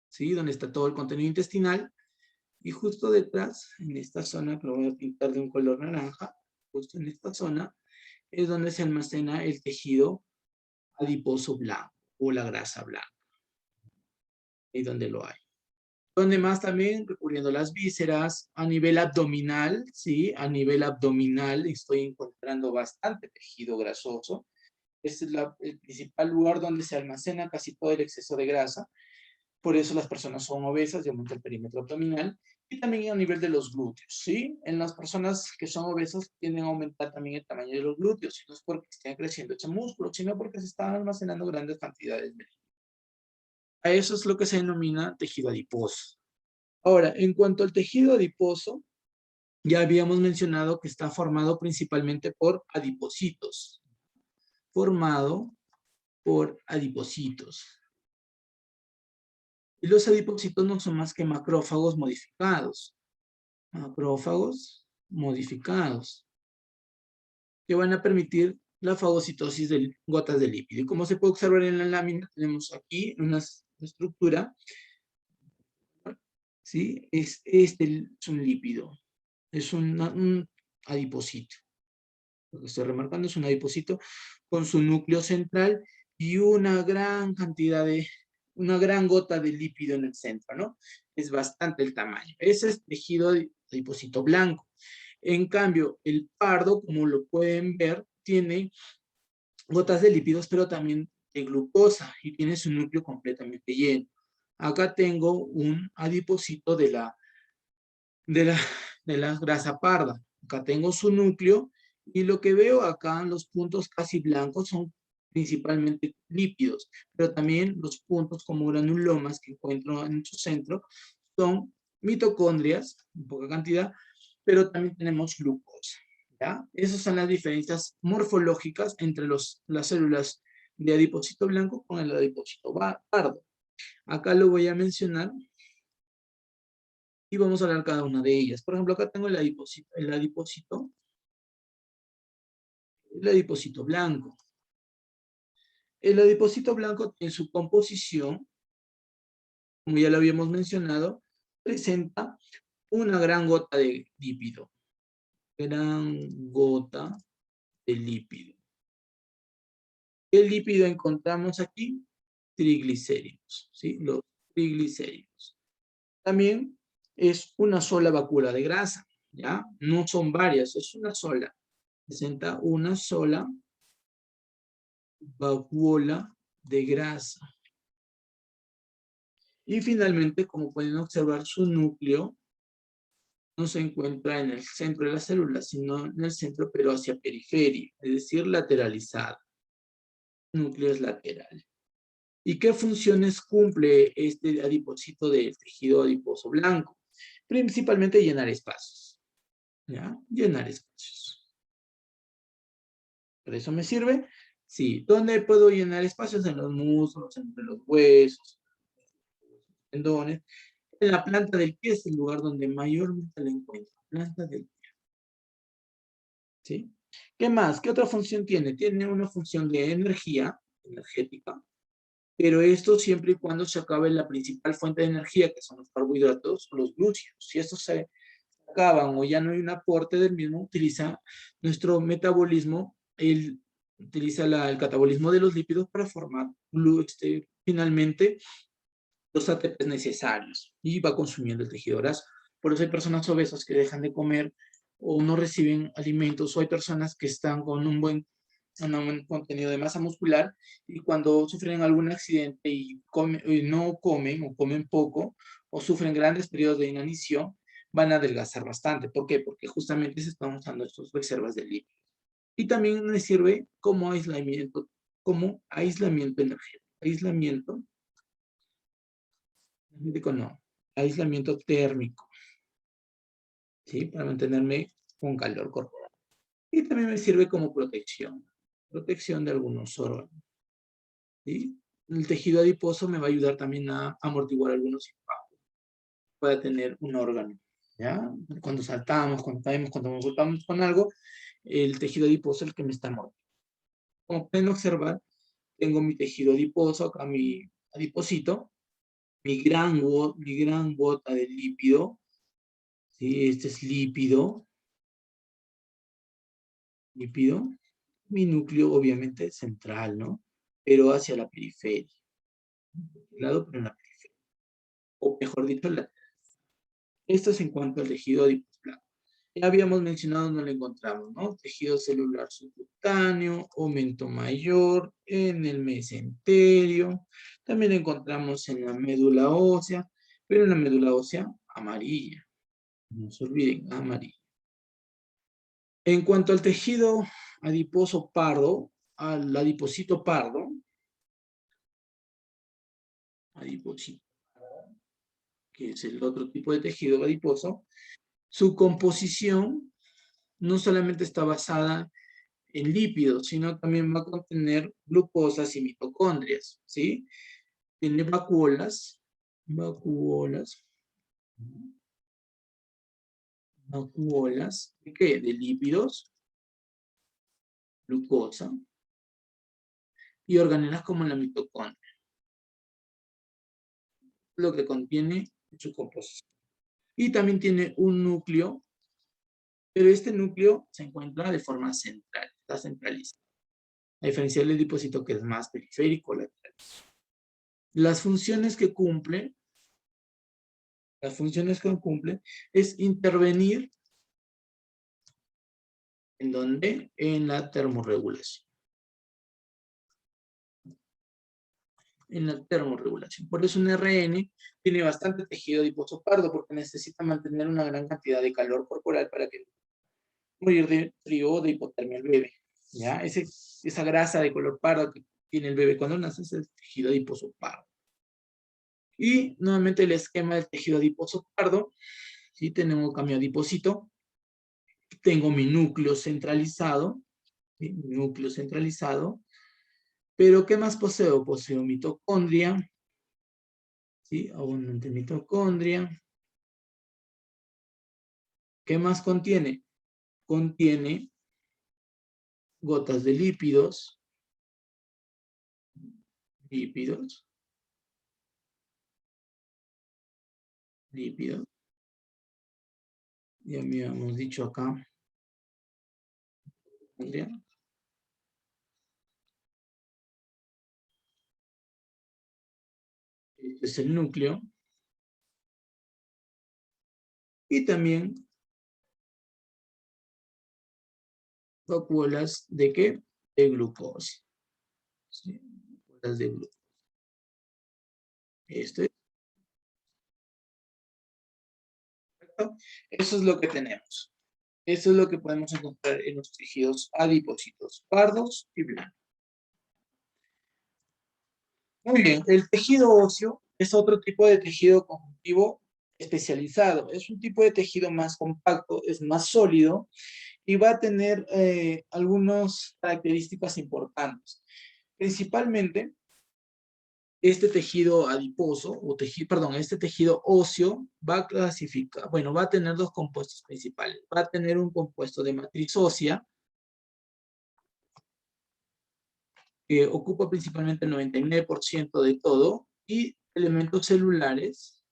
¿sí? Donde está todo el contenido intestinal. Y justo detrás, en esta zona, que lo voy a pintar de un color naranja, justo en esta zona, es donde se almacena el tejido adiposo blanco o la grasa blanca. Ahí donde lo hay. Donde más también, recurriendo a las vísceras, a nivel abdominal, ¿sí? A nivel abdominal estoy encontrando bastante tejido grasoso. Este es el principal lugar donde se almacena casi todo el exceso de grasa. Por eso las personas son obesas y aumenta el perímetro abdominal. Y también a nivel de los glúteos, ¿sí? En las personas que son obesas tienden a aumentar también el tamaño de los glúteos. Y no es porque estén creciendo ese músculo, sino porque se están almacenando grandes cantidades de. A eso es lo que se denomina tejido adiposo. Ahora, en cuanto al tejido adiposo, ya habíamos mencionado que está formado principalmente por adipocitos. Formado por adipocitos. Y los adipocitos no son más que macrófagos modificados. Macrófagos modificados. Que van a permitir la fagocitosis de gotas de lípido. Y como se puede observar en la lámina, tenemos aquí una estructura, ¿sí? Es un lípido. Es un adipocito. Lo que estoy remarcando es un adipocito con su núcleo central y una gran una gran gota de lípido en el centro, ¿no? Es bastante el tamaño. Ese es tejido adipocito blanco. En cambio, el pardo, como lo pueden ver, tiene gotas de lípidos, pero también de glucosa y tiene su núcleo completamente lleno. Acá tengo un adipocito de la, de la grasa parda. Acá tengo su núcleo y lo que veo acá, los puntos casi blancos son principalmente lípidos, pero también los puntos como granulomas que encuentro en su centro son mitocondrias, en poca cantidad, pero también tenemos glucosa. ¿Ya? Esas son las diferencias morfológicas entre las células de adipocito blanco con el adipocito pardo. Acá lo voy a mencionar. Y vamos a hablar cada una de ellas. Por ejemplo, acá tengo el adipocito blanco. El adipocito blanco en su composición, como ya lo habíamos mencionado, presenta una gran gota de lípido. Gran gota de lípido. ¿Qué lípido encontramos aquí? Triglicéridos, ¿sí? Los triglicéridos. También es una sola vacuola de grasa, ¿ya? No son varias, es una sola. Presenta una sola vacuola de grasa. Y finalmente, como pueden observar, su núcleo no se encuentra en el centro de la célula, sino en el centro, pero hacia periferia, es decir, lateralizada. El núcleo es lateral. ¿Y qué funciones cumple este adipocito del tejido adiposo blanco? Principalmente llenar espacios, ¿ya? Llenar espacios. ¿Por eso me sirve? Sí. ¿Dónde puedo llenar espacios? En los músculos, entre los huesos, tendones. En la planta del pie es el lugar donde mayormente la encuentro. Planta del pie. ¿Sí? ¿Qué más? ¿Qué otra función tiene? Tiene una función de energía, energética, pero esto siempre y cuando se acabe la principal fuente de energía, que son los carbohidratos o los glúcidos. Si estos se acaban o ya no hay un aporte del mismo, utiliza nuestro metabolismo, utiliza el catabolismo de los lípidos para formar finalmente los ATPs necesarios y va consumiendo el tejido graso. Por eso hay personas obesas que dejan de comer o no reciben alimentos, o hay personas que están con un buen contenido de masa muscular y cuando sufren algún accidente y no comen o comen poco o sufren grandes periodos de inanición, van a adelgazar bastante. ¿Por qué? Porque justamente se están usando estas reservas de lípidos. Y también me sirve como aislamiento energético. Aislamiento térmico, ¿sí? Para mantenerme con calor corporal. Y también me sirve como protección de algunos órganos, ¿sí? El tejido adiposo me va a ayudar también a amortiguar algunos impactos que pueda tener un órgano, ¿ya? Cuando saltamos, cuando caemos, cuando nos golpeamos con algo, el tejido adiposo es el que me está amortiguando. Como pueden observar, tengo mi tejido adiposo, acá mi adipocito, mi gran gota de lípido, ¿sí? Este es lípido, mi núcleo obviamente central, ¿no? Pero hacia la periferia, lado, pero en la periferia, o mejor dicho, esto es en cuanto al tejido adiposo blanco. Ya habíamos mencionado donde lo encontramos, ¿no? Tejido celular subcutáneo, aumento mayor, en el mesenterio, también lo encontramos en la médula ósea, pero en la médula ósea amarilla, no se olviden, amarilla. En cuanto al tejido adiposo pardo, al adipocito pardo, que es el otro tipo de tejido adiposo, su composición no solamente está basada en lípidos, sino también va a contener glucosas y mitocondrias, ¿sí? Tiene vacuolas, ¿de qué? De lípidos, glucosa, y organelas como la mitocondria, lo que contiene su composición. Y también tiene un núcleo, pero este núcleo se encuentra de forma central, está centralizado, a diferencia del adipocito que es más periférico, lateral. Las funciones que cumple es intervenir ¿en dónde? En la termorregulación. En la termorregulación. Por eso un RN tiene bastante tejido adiposo pardo porque necesita mantener una gran cantidad de calor corporal para que no morir de frío o de hipotermia el bebé. ¿Ya? Esa grasa de color pardo que tiene el bebé cuando nace es el tejido adiposo pardo. Y nuevamente el esquema del tejido adiposo pardo. ¿Sí? Tenemos cambio adipocito. Tengo mi núcleo centralizado. ¿Sí? Mi núcleo centralizado. Pero ¿qué más poseo? Poseo mitocondria. ¿Sí? Abundante mitocondria. ¿Qué más contiene? Contiene gotas de lípidos, lípidos, lípidos. Ya habíamos dicho acá. Este es el núcleo. Y también vacuolas de qué? De glucosa. ¿Sí? Vacuolas de glucosa. Esto es correcto. Eso es lo que tenemos. Eso es lo que podemos encontrar en los tejidos adipocitos, pardos y blancos. Muy bien, el tejido óseo es otro tipo de tejido conjuntivo especializado. Es un tipo de tejido más compacto, es más sólido y va a tener algunas características importantes. Principalmente, este tejido adiposo, o perdón, este tejido óseo va a clasificar, bueno, va a tener dos compuestos principales. Va a tener un compuesto de matriz ósea, que ocupa principalmente el 99% de todo, y elementos celulares,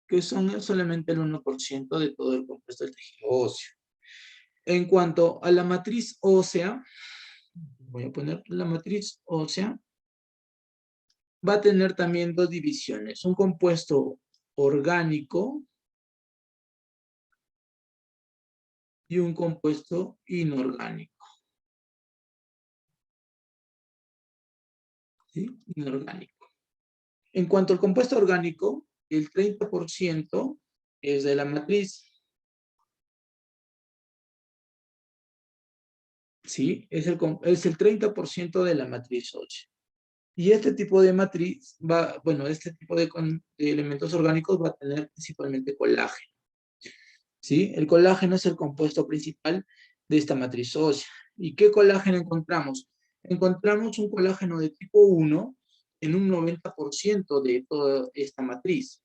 que son solamente el 1% de todo el compuesto del tejido óseo. En cuanto a la matriz ósea, voy a poner la matriz ósea, va a tener también dos divisiones, un compuesto orgánico y un compuesto inorgánico. ¿Sí? Inorgánico. En cuanto al compuesto orgánico, el 30% es de la matriz. ¿Sí? Es el 30% de la matriz ósea. Y este tipo de matriz va, bueno, este tipo de elementos orgánicos va a tener principalmente colágeno. ¿Sí? El colágeno es el compuesto principal de esta matriz ósea. ¿Y qué colágeno encontramos? Encontramos un colágeno de tipo 1 en un 90% de toda esta matriz.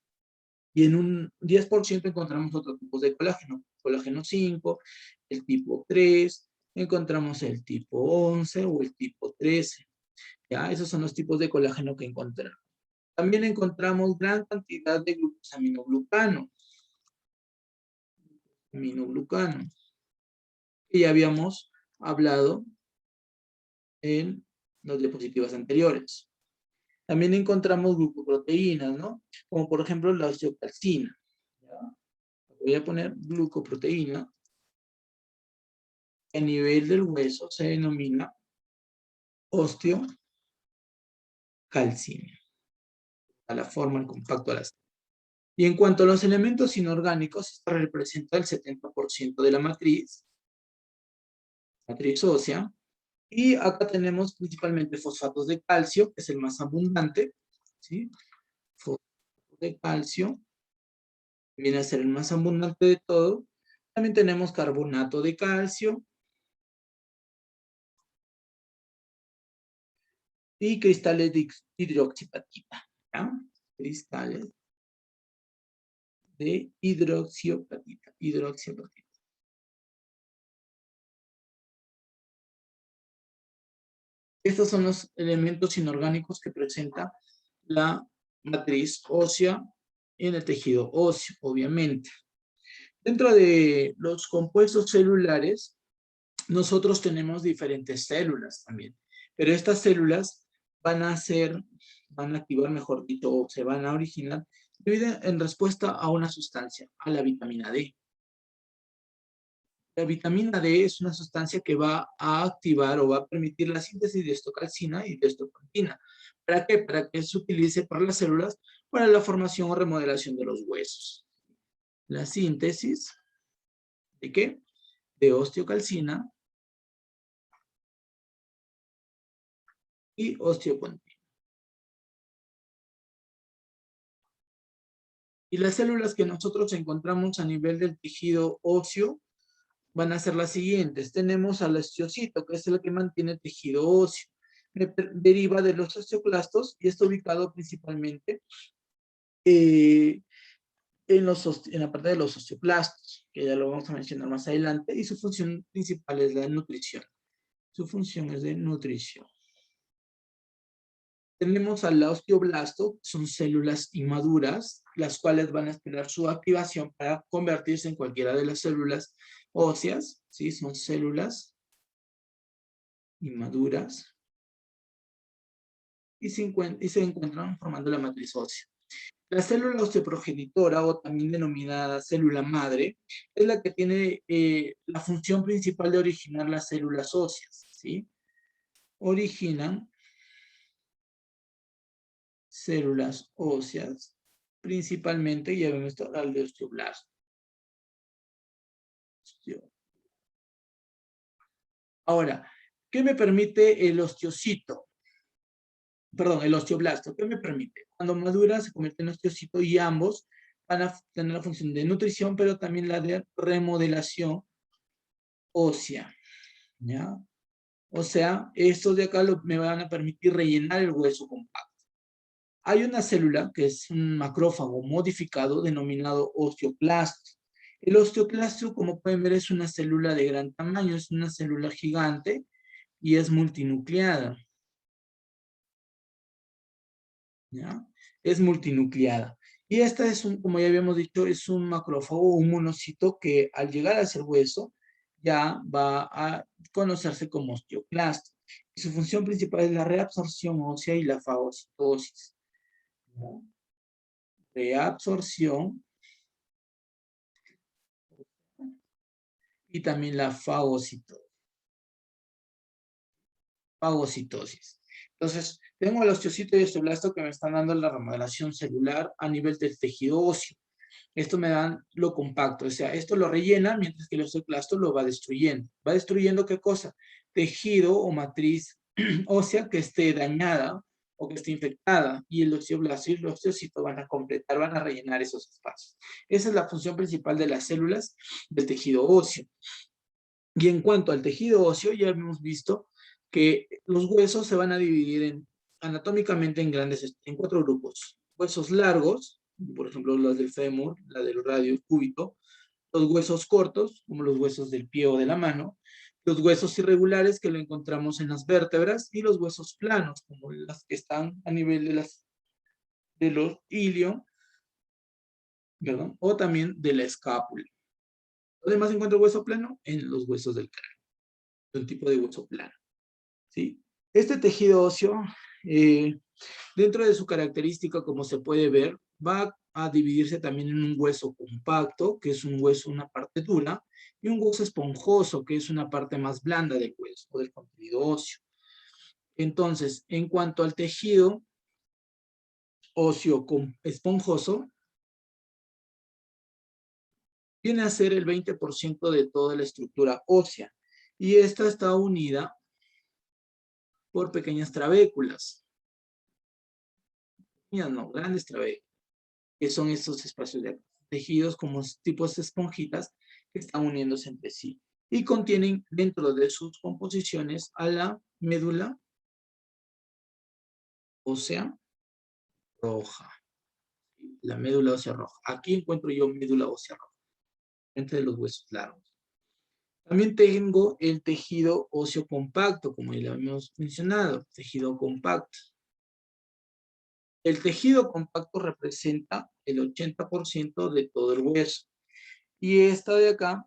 Y en un 10% encontramos otros tipos de colágeno. Colágeno 5, el tipo 3, encontramos el tipo 11 o el tipo 13. ¿Ya? Esos son los tipos de colágeno que encontramos. También encontramos gran cantidad de glucosaminoglucano. Aminoglucano. Que ya habíamos hablado en las diapositivas anteriores. También encontramos glucoproteínas, ¿no? Como por ejemplo la osteocalcina. ¿Ya? Voy a poner glucoproteína. A nivel del hueso se denomina osteocalcina. A la forma, el compacto, a las. Y en cuanto a los elementos inorgánicos, esta representa el 70% de la matriz ósea. Y acá tenemos principalmente fosfatos de calcio, que es el más abundante, ¿sí? Fosfato de calcio, viene a ser el más abundante de todo. También tenemos carbonato de calcio y cristales de hidroxiapatita, ¿ya? Cristales de hidroxiapatita. Estos son los elementos inorgánicos que presenta la matriz ósea en el tejido óseo, obviamente. Dentro de los compuestos celulares, nosotros tenemos diferentes células también, pero estas células van a activar, mejor dicho, o se van a originar debido en respuesta a una sustancia, a la vitamina D. La vitamina D es una sustancia que va a activar o va a permitir la síntesis de estocalcina y de estocantina. ¿Para qué? Para que se utilice por las células para la formación o remodelación de los huesos. La síntesis ¿de qué? De osteocalcina y osteocontina. Y las células que nosotros encontramos a nivel del tejido óseo van a ser las siguientes. Tenemos al osteocito, que es el que mantiene el tejido óseo. Deriva de los osteoclastos y está ubicado principalmente en la parte de los osteoclastos, que ya lo vamos a mencionar más adelante, y su función principal es la nutrición. Su función es de nutrición. Tenemos al osteoblasto, son células inmaduras, las cuales van a esperar su activación para convertirse en cualquiera de las células óseas, ¿sí? Son células inmaduras y se encuentran formando la matriz ósea. La célula osteoprogenitora, o también denominada célula madre, es la que tiene la función principal de originar las células óseas, ¿sí? Originan células óseas, principalmente, ya vemos al de osteoblasto. Ahora, ¿qué me permite el osteocito? Perdón, el osteoblasto. ¿Qué me permite? Cuando madura se convierte en osteocito y ambos van a tener la función de nutrición, pero también la de remodelación ósea, ¿ya? O sea, estos de acá me van a permitir rellenar el hueso compacto. Hay una célula que es un macrófago modificado denominado osteoclasto. El osteoclasto, como pueden ver, es una célula de gran tamaño, es una célula gigante y es multinucleada. ¿Ya? Es multinucleada. Y esta es como ya habíamos dicho, es un macrófago, un monocito que al llegar hacia el hueso ya va a conocerse como osteoclasto. Y su función principal es la reabsorción ósea y la fagocitosis. ¿No? Reabsorción y también la fagocitosis. Entonces, tengo el osteocito y osteoblasto que me están dando la remodelación celular a nivel del tejido óseo. Esto me da lo compacto, o sea, esto lo rellena mientras que el osteoclasto lo va destruyendo. ¿Va destruyendo qué cosa? Tejido o matriz ósea que esté dañada o que esté infectada, y el osteoblasto y el osteocito van a completar, van a rellenar esos espacios. Esa es la función principal de las células del tejido óseo. Y en cuanto al tejido óseo, ya hemos visto que los huesos se van a dividir anatómicamente en 4 grupos. Huesos largos, por ejemplo los del fémur, la del radio, el cúbito. Los huesos cortos, como los huesos del pie o de la mano. Los huesos irregulares, que lo encontramos en las vértebras. Y los huesos planos, como las que están a nivel de los ilion, ¿verdad? O también de la escápula. ¿Dónde más se encuentra el hueso plano? En los huesos del cráneo. Un tipo de hueso plano. ¿Sí? Este tejido óseo, dentro de su característica, como se puede ver, va a dividirse también en un hueso compacto, que es un hueso, una parte dura, y un hueso esponjoso, que es una parte más blanda del hueso, o del contenido óseo. Entonces, en cuanto al tejido óseo esponjoso, viene a ser el 20% de toda la estructura ósea, y esta está unida por pequeñas trabéculas. Pequeñas no, grandes trabéculas, que son estos espacios de tejidos como tipos de esponjitas que están uniéndose entre sí. Y contienen dentro de sus composiciones a la médula ósea roja. La médula ósea roja. Aquí encuentro yo médula ósea roja, entre los huesos largos. También tengo el tejido óseo compacto, como ya lo hemos mencionado, tejido compacto. El tejido compacto representa el 80% de todo el hueso. Y esta de acá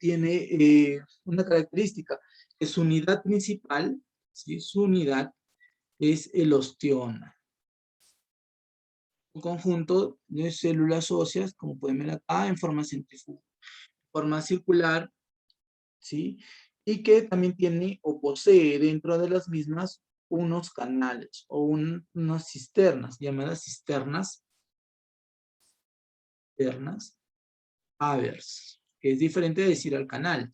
tiene una característica, que su unidad principal, ¿sí? Su unidad es el osteoma. Un conjunto de células óseas, como pueden ver acá, en forma centrífuga, forma circular, ¿sí? Y que también tiene o posee dentro de las mismas unos canales o unas cisternas, llamadas cisternas Havers, que es diferente de decir al canal.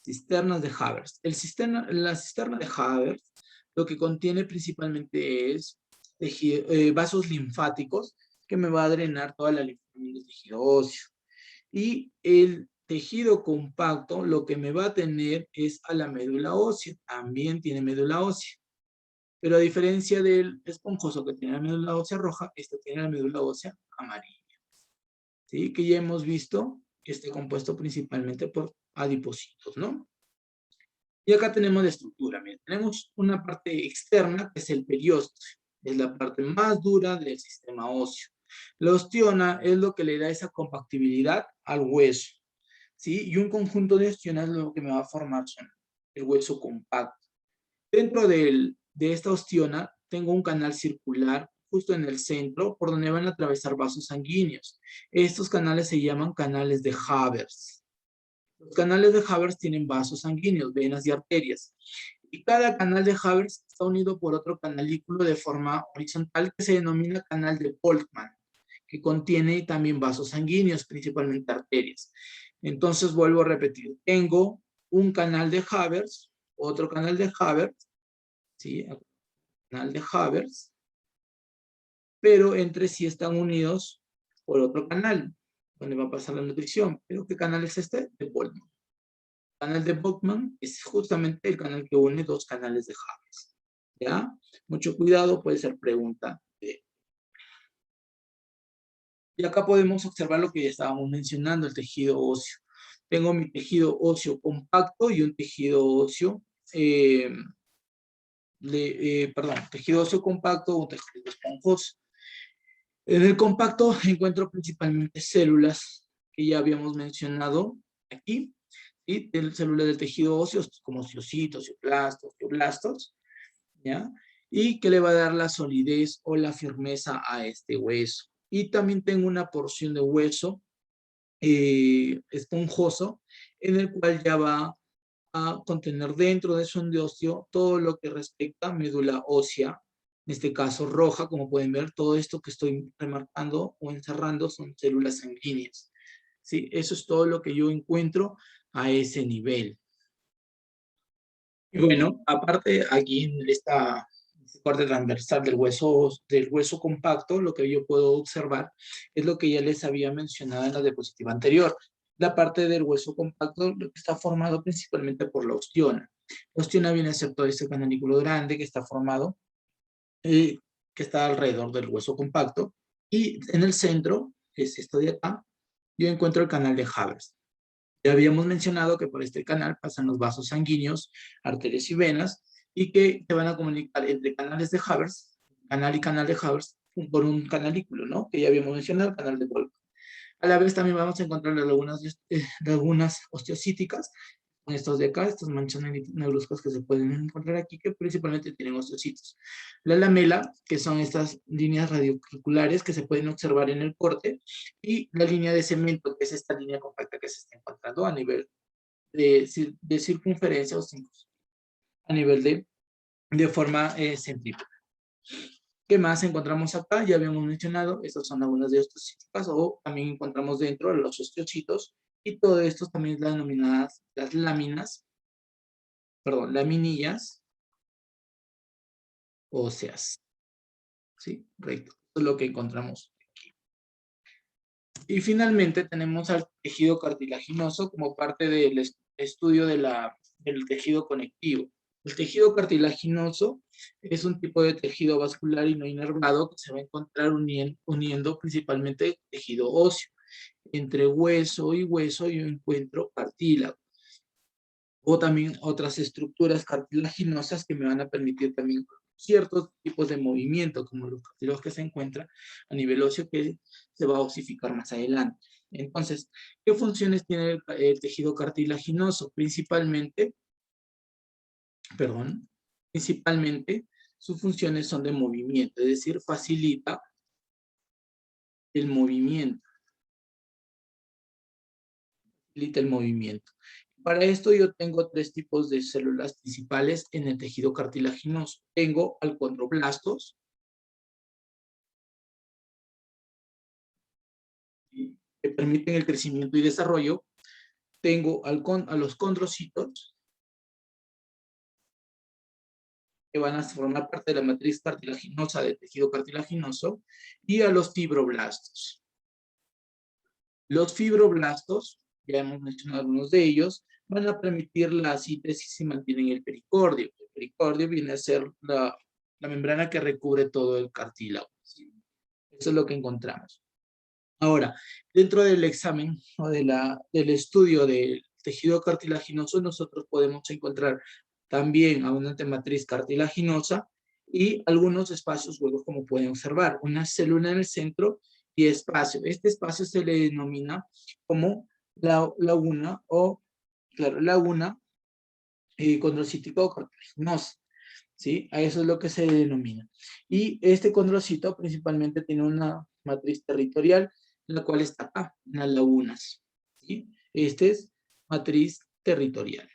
Cisternas de Havers. La cisterna de Havers lo que contiene principalmente es vasos linfáticos que me va a drenar toda la linfomía del tejido óseo. Y el tejido compacto lo que me va a tener es a la médula ósea. También tiene médula ósea. Pero a diferencia del esponjoso que tiene la médula ósea roja, este tiene la médula ósea amarilla. ¿sí? Que ya hemos visto que está compuesto principalmente por adipocitos, ¿no? Y acá tenemos la estructura. Miren, tenemos una parte externa, que es el periósteo. Es la parte más dura del sistema óseo. La osteona es lo que le da esa compactibilidad al hueso, ¿sí? Y un conjunto de ostionas lo que me va a formar son el hueso compacto. Dentro de esta ostiona tengo un canal circular justo en el centro por donde van a atravesar vasos sanguíneos. Estos canales se llaman canales de Havers. Los canales de Havers tienen vasos sanguíneos, venas y arterias. Y cada canal de Havers está unido por otro canalículo de forma horizontal que se denomina canal de Boltzmann, que contiene también vasos sanguíneos, principalmente arterias. Entonces vuelvo a repetir, tengo un canal de Havers, otro canal de Havers, ¿sí? Canal de Havers, pero entre sí están unidos por otro canal, donde va a pasar la nutrición. ¿Pero qué canal es este? De Boltzmann. El canal de Boltzmann es justamente el canal que une dos canales de Havers. ¿Ya? Mucho cuidado, puede ser pregunta. Y acá podemos observar lo que ya estábamos mencionando, el tejido óseo. Tengo mi tejido óseo compacto y un tejido óseo, tejido óseo compacto o un tejido esponjoso. En el compacto encuentro principalmente células que ya habíamos mencionado aquí, ¿sí? Células del tejido óseo como osteocitos, osteoblastos, ¿ya? Y que le va a dar la solidez o la firmeza a este hueso. Y también tengo una porción de hueso esponjoso en el cual ya va a contener dentro de su endosterio todo lo que respecta a médula ósea, en este caso roja, como pueden ver, todo esto que estoy remarcando o encerrando son células sanguíneas. ¿Sí? Eso es todo lo que yo encuentro a ese nivel. Y bueno, aparte aquí en esta parte transversal del hueso compacto, lo que yo puedo observar es lo que ya les había mencionado en la diapositiva anterior. La parte del hueso compacto está formado principalmente por la ostiona. La ostiona viene a ser todo este canalículo grande que está formado, que está alrededor del hueso compacto. Y en el centro, que es esto de acá, yo encuentro el canal de Havers. Ya habíamos mencionado que por este canal pasan los vasos sanguíneos, arterias y venas, y que se van a comunicar entre canales de Havers, canal y canal de Havers, por un canalículo, ¿no? Que ya habíamos mencionado, el canal de Volk. A la vez también vamos a encontrar lagunas osteocíticas, con estos de acá, estas manchas negruzcas que se pueden encontrar aquí, que principalmente tienen osteocitos. La lamela, que son estas líneas radiocirculares que se pueden observar en el corte, y la línea de cemento, que es esta línea compacta que se está encontrando a nivel de circunferencia o a nivel de forma centrífuga. ¿Qué más encontramos acá? Ya habíamos mencionado, estas son algunas de osteocíticas, o también encontramos dentro de los osteocitos, y todo esto también es las denominadas las láminas, perdón, laminillas óseas. ¿Sí? Recto. Eso es lo que encontramos aquí. Y finalmente tenemos al tejido cartilaginoso como parte del estudio del tejido conectivo. El tejido cartilaginoso es un tipo de tejido vascular y no inervado que se va a encontrar uniendo principalmente tejido óseo. Entre hueso y hueso yo encuentro cartílago. O también otras estructuras cartilaginosas que me van a permitir también ciertos tipos de movimiento, como los cartílagos que se encuentran a nivel óseo, que se va a osificar más adelante. Entonces, ¿qué funciones tiene el tejido cartilaginoso? Principalmente, sus funciones son de movimiento, es decir, facilita el movimiento. Facilita el movimiento. Para esto yo tengo tres tipos de células principales en el tejido cartilaginoso. Tengo alcondroblastos, que permiten el crecimiento y desarrollo. Tengo a los condrocitos, que van a formar parte de la matriz cartilaginosa del tejido cartilaginoso, y a los fibroblastos. Los fibroblastos, ya hemos mencionado algunos de ellos, van a permitir la síntesis y mantienen el pericordio. El pericordio viene a ser la membrana que recubre todo el cartílago. ¿Sí? Eso es lo que encontramos. Ahora, dentro del examen o del estudio del tejido cartilaginoso, nosotros podemos encontrar también abundante matriz cartilaginosa y algunos espacios huecos, como pueden observar, una célula en el centro y espacio. Este espacio se le denomina como laguna o, claro, laguna condrocítica o cartilaginosa. ¿Sí? A eso es lo que se denomina. Y este condrocito principalmente tiene una matriz territorial, la cual está acá, en las lagunas. ¿Sí? Este es matriz territorial.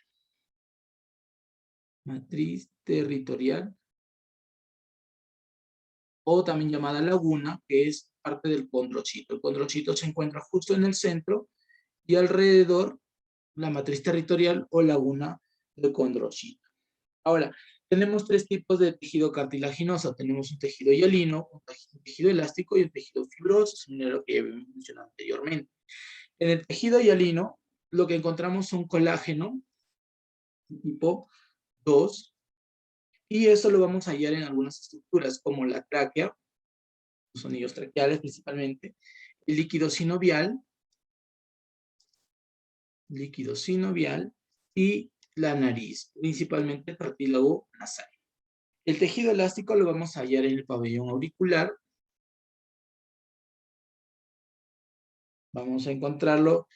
Matriz territorial, o también llamada laguna, que es parte del condrocito. El condrocito se encuentra justo en el centro y alrededor la matriz territorial o laguna del condrocito. Ahora, tenemos tres tipos de tejido cartilaginoso. Tenemos un tejido hialino, un tejido elástico y un tejido fibroso, similar a lo que ya habíamos mencionado anteriormente. En el tejido hialino, lo que encontramos son colágeno tipo 2, y eso lo vamos a hallar en algunas estructuras, como la tráquea, los anillos traqueales principalmente, el líquido sinovial y la nariz, principalmente el cartílago nasal. El tejido elástico lo vamos a hallar en el pabellón auricular. Vamos a encontrarlo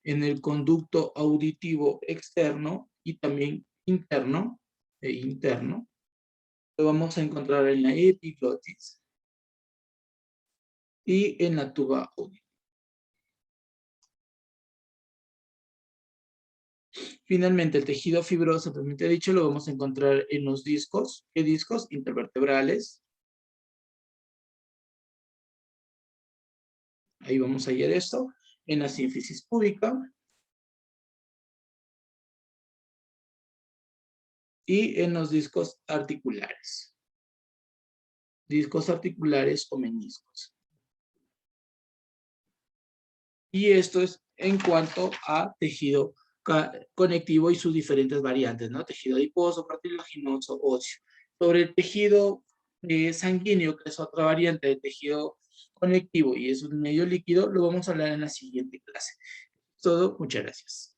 en el conducto auditivo externo y también interno e interno. Lo vamos a encontrar en la epiglotis y en la tuba auditiva. Finalmente, el tejido fibroso, propiamente dicho, lo vamos a encontrar en los discos. ¿Qué discos? Intervertebrales. Ahí vamos a hallar esto. En la sínfisis púbica. Y en los discos articulares. Discos articulares o meniscos. Y esto es en cuanto a tejido conectivo y sus diferentes variantes, ¿no? Tejido adiposo, cartilaginoso, óseo. Sobre el tejido sanguíneo, que es otra variante de tejido conectivo y es un medio líquido, lo vamos a hablar en la siguiente clase. Todo, muchas gracias.